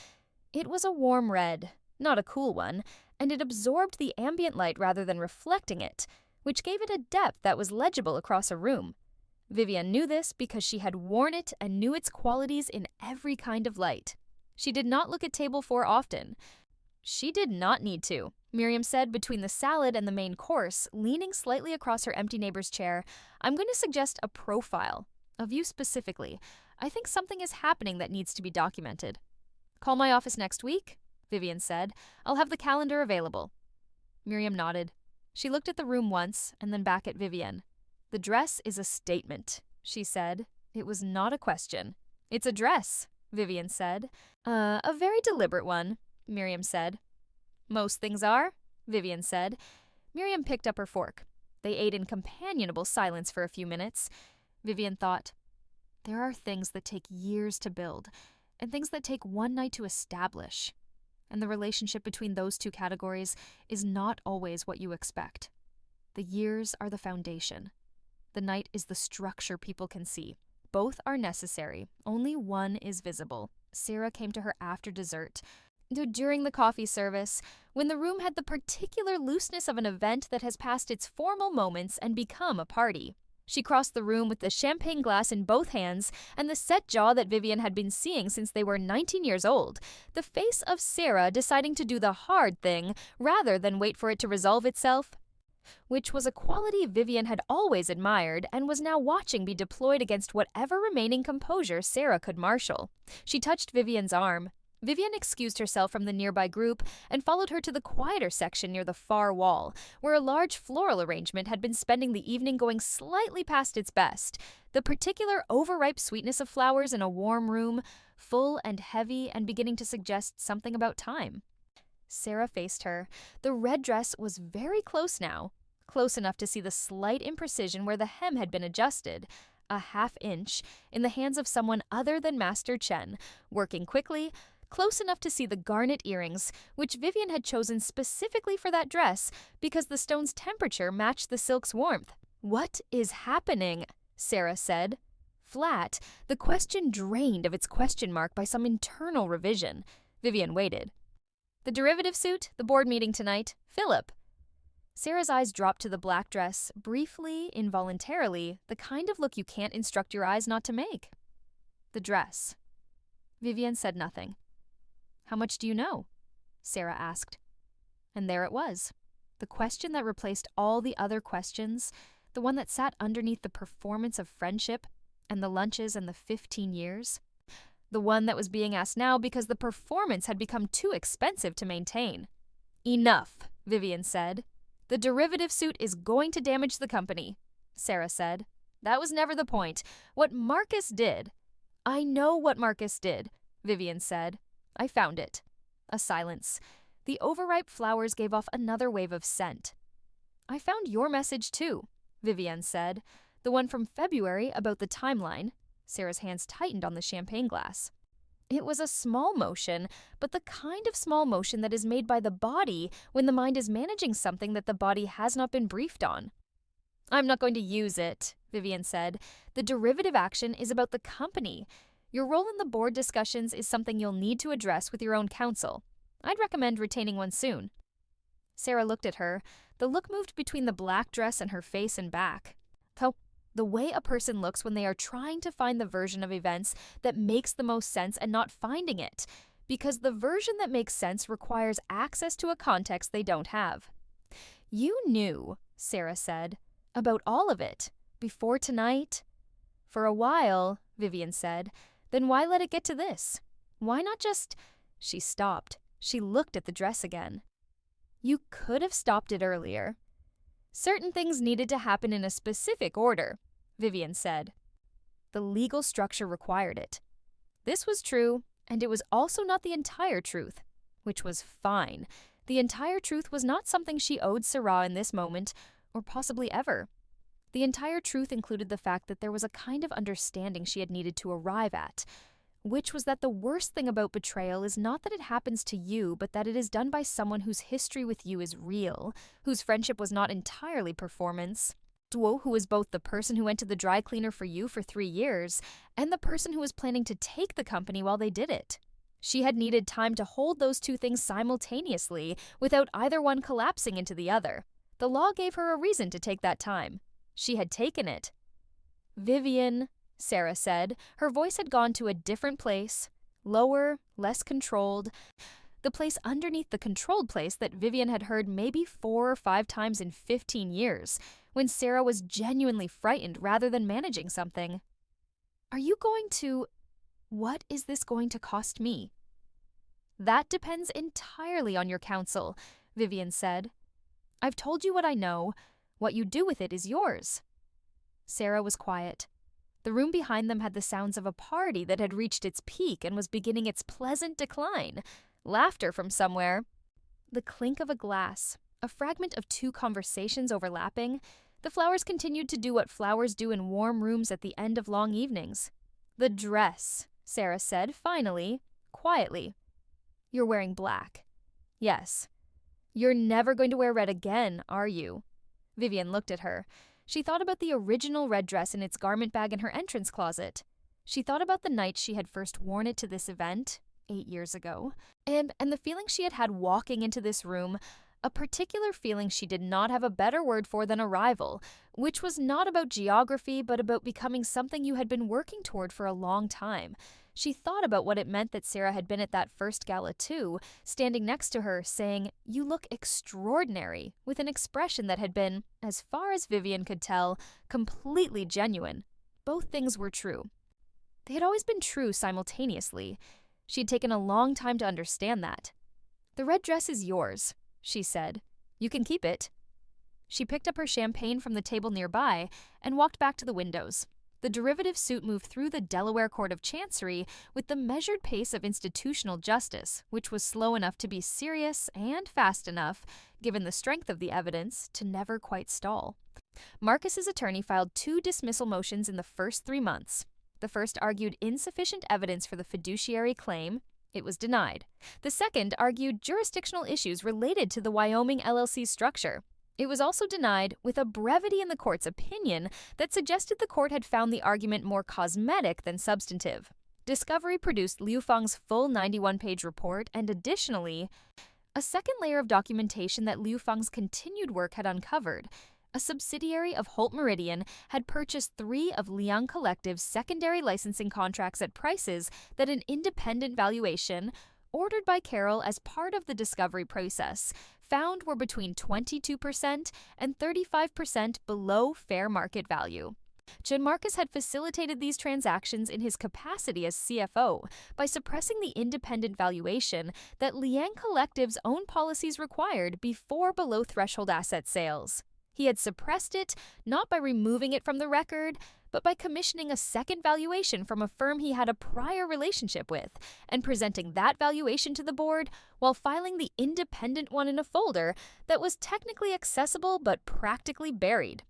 It was a warm red, not a cool one, and it absorbed the ambient light rather than reflecting it, which gave it a depth that was legible across a room. Vivian knew this because she had worn it and knew its qualities in every kind of light. She did not look at table 4 often. She did not need to. Miriam said between the salad and the main course, leaning slightly across her empty neighbor's chair, "I'm going to suggest a profile. Of you specifically. I think something is happening that needs to be documented." "Call my office next week," Vivian said. "I'll have the calendar available." Miriam nodded. She looked at the room once and then back at Vivian. "The dress is a statement," she said. It was not a question. "It's a dress," Vivian said. A very deliberate one," Miriam said. "Most things are," Vivian said. Miriam picked up her fork. They ate in companionable silence for a few minutes. Vivian thought, there are things that take years to build, and things that take one night to establish. And the relationship between those two categories is not always what you expect. The years are the foundation. The night is the structure people can see. Both are necessary. Only one is visible. Sarah came to her after dessert, during the coffee service, when the room had the particular looseness of an event that has passed its formal moments and become a party. She crossed the room with the champagne glass in both hands and the set jaw that Vivian had been seeing since they were 19 years old, the face of Sarah deciding to do the hard thing rather than wait for it to resolve itself, which was a quality Vivian had always admired and was now watching be deployed against whatever remaining composure Sarah could marshal. She touched Vivian's arm. Vivian excused herself from the nearby group and followed her to the quieter section near the far wall, where a large floral arrangement had been spending the evening going slightly past its best. The particular overripe sweetness of flowers in a warm room, full and heavy and beginning to suggest something about time. Sarah faced her. The red dress was very close now, close enough to see the slight imprecision where the hem had been adjusted, a half-inch, in the hands of someone other than Master Chen, working quickly, close enough to see the garnet earrings, which Vivian had chosen specifically for that dress because the stone's temperature matched the silk's warmth. "What is happening?" Sarah said. Flat, the question drained of its question mark by some internal revision. Vivian waited. "The derivative suit, the board meeting tonight, Philip." Sarah's eyes dropped to the black dress, briefly, involuntarily, the kind of look you can't instruct your eyes not to make. "The dress." Vivian said nothing. "How much do you know?" Sarah asked. And there it was. The question that replaced all the other questions, the one that sat underneath the performance of friendship and the lunches and the 15 years. The one that was being asked now because the performance had become too expensive to maintain. "Enough," Vivian said. "The derivative suit is going to damage the company," Sarah said. "That was never the point. What Marcus did—" "I know what Marcus did," Vivian said. "I found it." A silence. The overripe flowers gave off another wave of scent. "I found your message too," Vivian said. "The one from February about the timeline." Sarah's hands tightened on the champagne glass. It was a small motion, but the kind of small motion that is made by the body when the mind is managing something that the body has not been briefed on. "I'm not going to use it," Vivian said. "The derivative action is about the company. Your role in the board discussions is something you'll need to address with your own counsel. I'd recommend retaining one soon." Sarah looked at her. The look moved between the black dress and her face and back. The way a person looks when they are trying to find the version of events that makes the most sense and not finding it, because the version that makes sense requires access to a context they don't have. You knew, Sarah said, about all of it, before tonight? For a while, Vivian said. Then why let it get to this? Why not just… She stopped. She looked at the dress again. You could have stopped it earlier. Certain things needed to happen in a specific order, Vivian said. The legal structure required it. This was true, and it was also not the entire truth, which was fine. The entire truth was not something she owed Sarah in this moment, or possibly ever. The entire truth included the fact that there was a kind of understanding she had needed to arrive at, which was that the worst thing about betrayal is not that it happens to you, but that it is done by someone whose history with you is real, whose friendship was not entirely performance. Duo, who was both the person who went to the dry cleaner for you for 3 years and the person who was planning to take the company while they did it. She had needed time to hold those two things simultaneously without either one collapsing into the other. The law gave her a reason to take that time. She had taken it. Vivian, Sarah said. Her voice had gone to a different place, lower, less controlled, the place underneath the controlled place that Vivian had heard maybe 4 or 5 times in 15 years, when Sarah was genuinely frightened rather than managing something. Are you going to… What is this going to cost me? That depends entirely on your counsel, Vivian said. I've told you what I know. What you do with it is yours. Sarah was quiet. The room behind them had the sounds of a party that had reached its peak and was beginning its pleasant decline. Laughter from somewhere. The clink of a glass, a fragment of 2 conversations overlapping. The flowers continued to do what flowers do in warm rooms at the end of long evenings. The dress, Sarah said, finally, quietly. You're wearing black. Yes. You're never going to wear red again, are you? Vivian looked at her. She thought about the original red dress in its garment bag in her entrance closet. She thought about the night she had first worn it to this event, 8 years ago, and the feeling she had had walking into this room, a particular feeling she did not have a better word for than arrival, which was not about geography but about becoming something you had been working toward for a long time. She thought about what it meant that Sarah had been at that first gala too, standing next to her, saying, "You look extraordinary," with an expression that had been, as far as Vivian could tell, completely genuine. Both things were true. They had always been true simultaneously. She had taken a long time to understand that. "The red dress is yours," she said. "You can keep it." She picked up her champagne from the table nearby and walked back to the windows. The derivative suit moved through the Delaware Court of Chancery with the measured pace of institutional justice, which was slow enough to be serious and fast enough, given the strength of the evidence, to never quite stall. Marcus's attorney filed 2 dismissal motions in the first 3 months. The first argued insufficient evidence for the fiduciary claim. It was denied. The second argued jurisdictional issues related to the Wyoming LLC structure. It was also denied, with a brevity in the court's opinion that suggested the court had found the argument more cosmetic than substantive. Discovery produced Liu Fang's full 91-page report and, additionally, a second layer of documentation that Liu Fang's continued work had uncovered. A subsidiary of Holt Meridian had purchased 3 of Liang Collective's secondary licensing contracts at prices that an independent valuation, ordered by Carroll as part of the discovery process, found were between 22% and 35% below fair market value. Chen Marcus had facilitated these transactions in his capacity as CFO by suppressing the independent valuation that Liang Collective's own policies required before below-threshold asset sales. He had suppressed it not by removing it from the record, but by commissioning a second valuation from a firm he had a prior relationship with and presenting that valuation to the board while filing the independent one in a folder that was technically accessible but practically buried.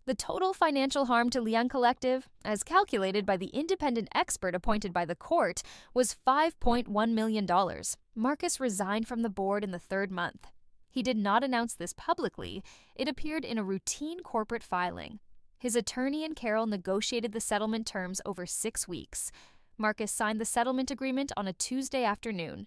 The total financial harm to Liang Collective, as calculated by the independent expert appointed by the court, was $5.1 million. Marcus resigned from the board in the 3rd month. He did not announce this publicly. It appeared in a routine corporate filing. His attorney and Carroll negotiated the settlement terms over 6 weeks. Marcus signed the settlement agreement on a Tuesday afternoon.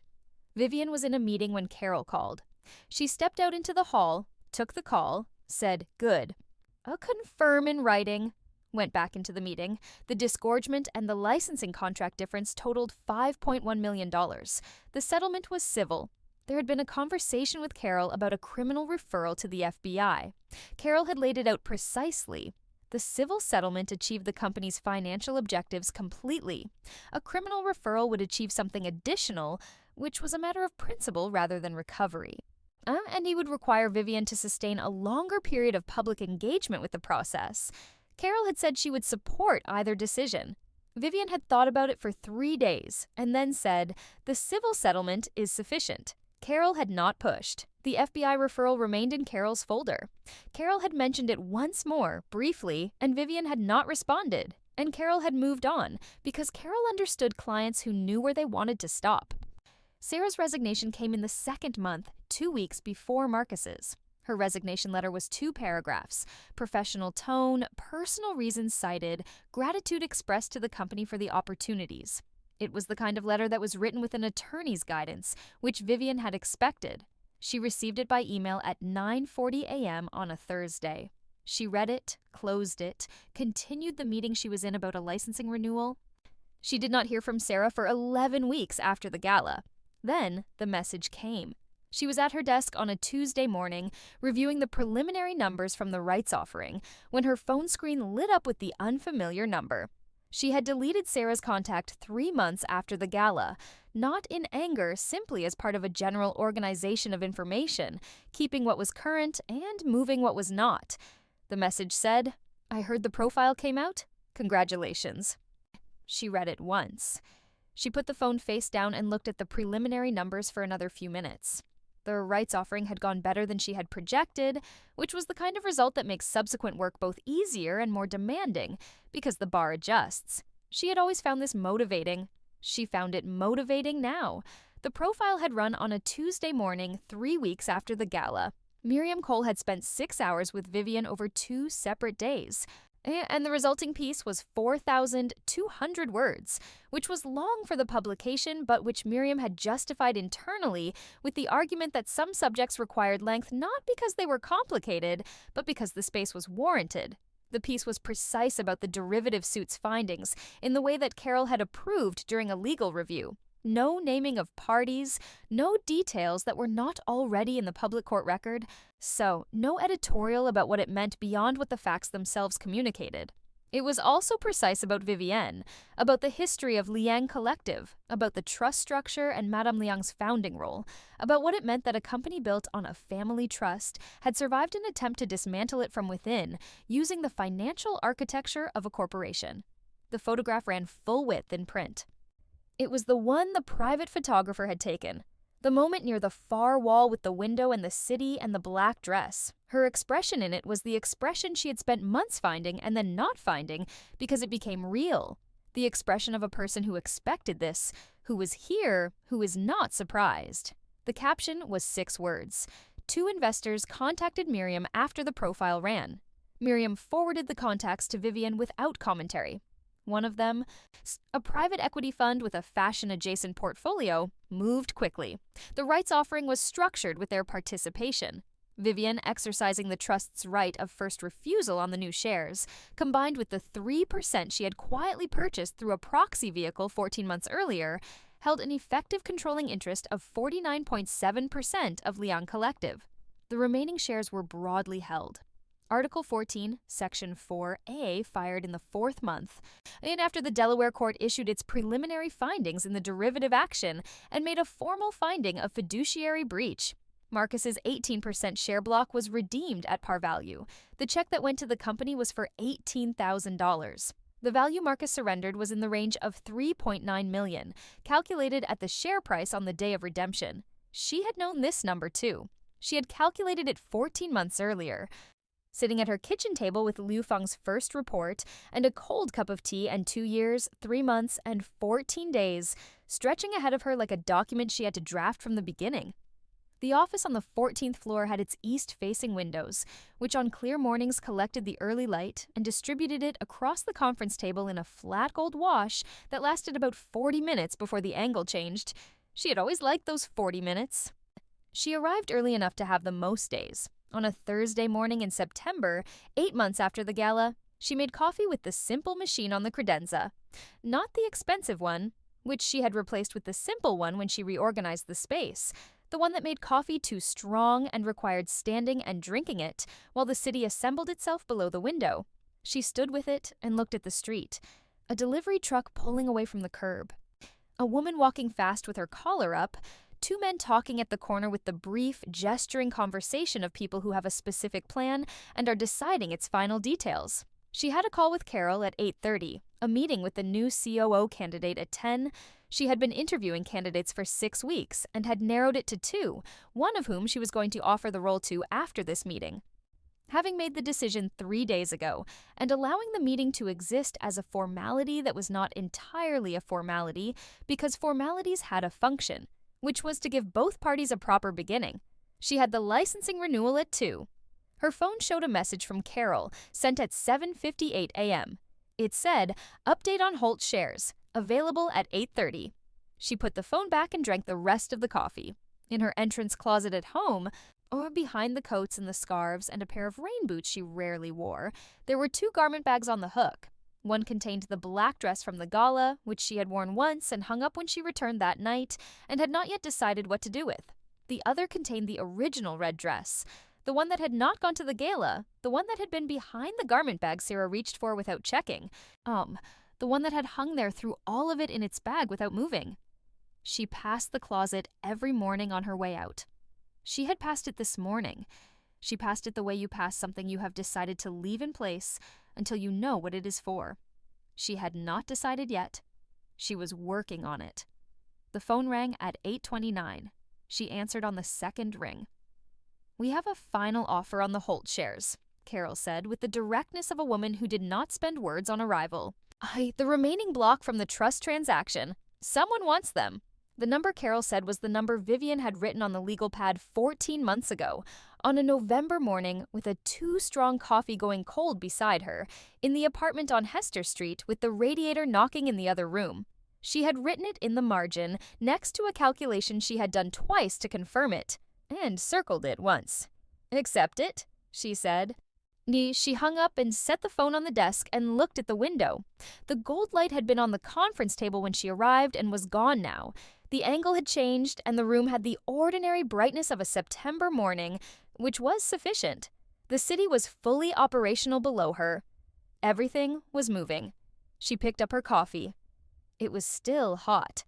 Vivian was in a meeting when Carroll called. She stepped out into the hall, took the call, said, "Good. I'll confirm in writing." went back into the meeting. The disgorgement and the licensing contract difference totaled $5.1 million. The settlement was civil. There had been a conversation with Carol about a criminal referral to the FBI. Carol had laid it out precisely. The civil settlement achieved the company's financial objectives completely. A criminal referral would achieve something additional, which was a matter of principle rather than recovery. And he would require Vivian to sustain a longer period of public engagement with the process. Carol had said she would support either decision. Vivian had thought about it for 3 days and then said, "The civil settlement is sufficient." Carol had not pushed. The FBI referral remained in Carol's folder. Carol had mentioned it once more, briefly, and Vivian had not responded. And Carol had moved on, because Carol understood clients who knew where they wanted to stop. Sarah's resignation came in the second month, 2 weeks before Marcus's. Her resignation letter was 2 paragraphs: professional tone, personal reasons cited, gratitude expressed to the company for the opportunities. It was the kind of letter that was written with an attorney's guidance, which Vivian had expected. She received it by email at 9:40 a.m. on a Thursday. She read it, closed it, continued the meeting she was in about a licensing renewal. She did not hear from Sarah for 11 weeks after the gala. Then the message came. She was at her desk on a Tuesday morning, reviewing the preliminary numbers from the rights offering, when her phone screen lit up with the unfamiliar number. She had deleted Sarah's contact 3 months after the gala, not in anger, simply as part of a general organization of information, keeping what was current and moving what was not. The message said, "I heard the profile came out. Congratulations." She read it once. She put the phone face down and looked at the preliminary numbers for another few minutes. The rights offering had gone better than she had projected, which was the kind of result that makes subsequent work both easier and more demanding, because the bar adjusts. She had always found this motivating. She found it motivating now. The profile had run on a Tuesday morning, 3 weeks after the gala. Miriam Cole had spent 6 hours with Vivian over 2 separate days. And the resulting piece was 4,200 words, which was long for the publication, but which Miriam had justified internally with the argument that some subjects required length not because they were complicated, but because the space was warranted. The piece was precise about the derivative suit's findings in the way that Carol had approved during a legal review. No naming of parties, no details that were not already in the public court record, so no editorial about what it meant beyond what the facts themselves communicated. It was also precise about Vivienne, about the history of Liang Collective, about the trust structure and Madame Liang's founding role, about what it meant that a company built on a family trust had survived an attempt to dismantle it from within, using the financial architecture of a corporation. The photograph ran full width in print. It was the one the private photographer had taken. The moment near the far wall with the window and the city and the black dress. Her expression in it was the expression she had spent months finding and then not finding because it became real. The expression of a person who expected this, who was here, who is not surprised. The caption was 6 words. 2 investors contacted Miriam after the profile ran. Miriam forwarded the contacts to Vivian without commentary. One of them, a private equity fund with a fashion-adjacent portfolio, moved quickly. The rights offering was structured with their participation. Vivian exercising the trust's right of first refusal on the new shares, combined with the 3% she had quietly purchased through a proxy vehicle 14 months earlier, held an effective controlling interest of 49.7% of Liang Collective. The remaining shares were broadly held. Article 14, Section 4A fired in the 4th month, and after the Delaware court issued its preliminary findings in the derivative action and made a formal finding of fiduciary breach. Marcus's 18% share block was redeemed at par value. The check that went to the company was for $18,000. The value Marcus surrendered was in the range of $3.9 million, calculated at the share price on the day of redemption. She had known this number too. She had calculated it 14 months earlier. Sitting at her kitchen table with Liu Feng's first report and a cold cup of tea and 2 years, 3 months, and 14 days, stretching ahead of her like a document she had to draft from the beginning. The office on the 14th floor had its east-facing windows, which on clear mornings collected the early light and distributed it across the conference table in a flat gold wash that lasted about 40 minutes before the angle changed. She had always liked those 40 minutes. She arrived early enough to have the most days. On a Thursday morning in September, 8 months after the gala, She made coffee with the simple machine on the credenza, not the expensive one, which she had replaced with the simple one when she reorganized the space, the one that made coffee too strong and required standing and drinking it while the city assembled itself below the window. She stood with it and looked at the street, a delivery truck pulling away from the curb, a woman walking fast with her collar up, two men talking at the corner with the brief, gesturing conversation of people who have a specific plan and are deciding its final details. She had a call with Carol at 8:30, a meeting with the new COO candidate at 10. She had been interviewing candidates for 6 weeks and had narrowed it to 2, one of whom she was going to offer the role to after this meeting. Having made the decision 3 days ago and allowing the meeting to exist as a formality that was not entirely a formality because formalities had a function, which was to give both parties a proper beginning. She had the licensing renewal at 2. Her phone showed a message from Carol, sent at 7:58 a.m. It said, "Update on Holt shares, available at 8:30. She put the phone back and drank the rest of the coffee. In her entrance closet at home, or behind the coats and the scarves and a pair of rain boots she rarely wore, there were 2 garment bags on the hook. One contained the black dress from the gala, which she had worn once and hung up when she returned that night and had not yet decided what to do with. The other contained the original red dress, the one that had not gone to the gala, the one that had been behind the garment bag Sarah reached for without checking. The one that had hung there through all of it in its bag without moving. She passed the closet every morning on her way out. She had passed it this morning. She passed it the way you pass something you have decided to leave in place until you know what it is for. She had not decided yet. She was working on it. The phone rang at 8:29. She answered on the second ring. "We have a final offer on the Holt shares," Carol said with the directness of a woman who did not spend words on arrival. The remaining block from the trust transaction. Someone wants them." The number Carol said was the number Vivian had written on the legal pad 14 months ago, on a November morning with a too-strong coffee going cold beside her, in the apartment on Hester Street with the radiator knocking in the other room. She had written it in the margin, next to a calculation she had done twice to confirm it, and circled it once. "Accept it," she said. She hung up and set the phone on the desk and looked at the window. The gold light had been on the conference table when she arrived and was gone now. The angle had changed, and the room had the ordinary brightness of a September morning, which was sufficient. The city was fully operational below her. Everything was moving. She picked up her coffee. It was still hot.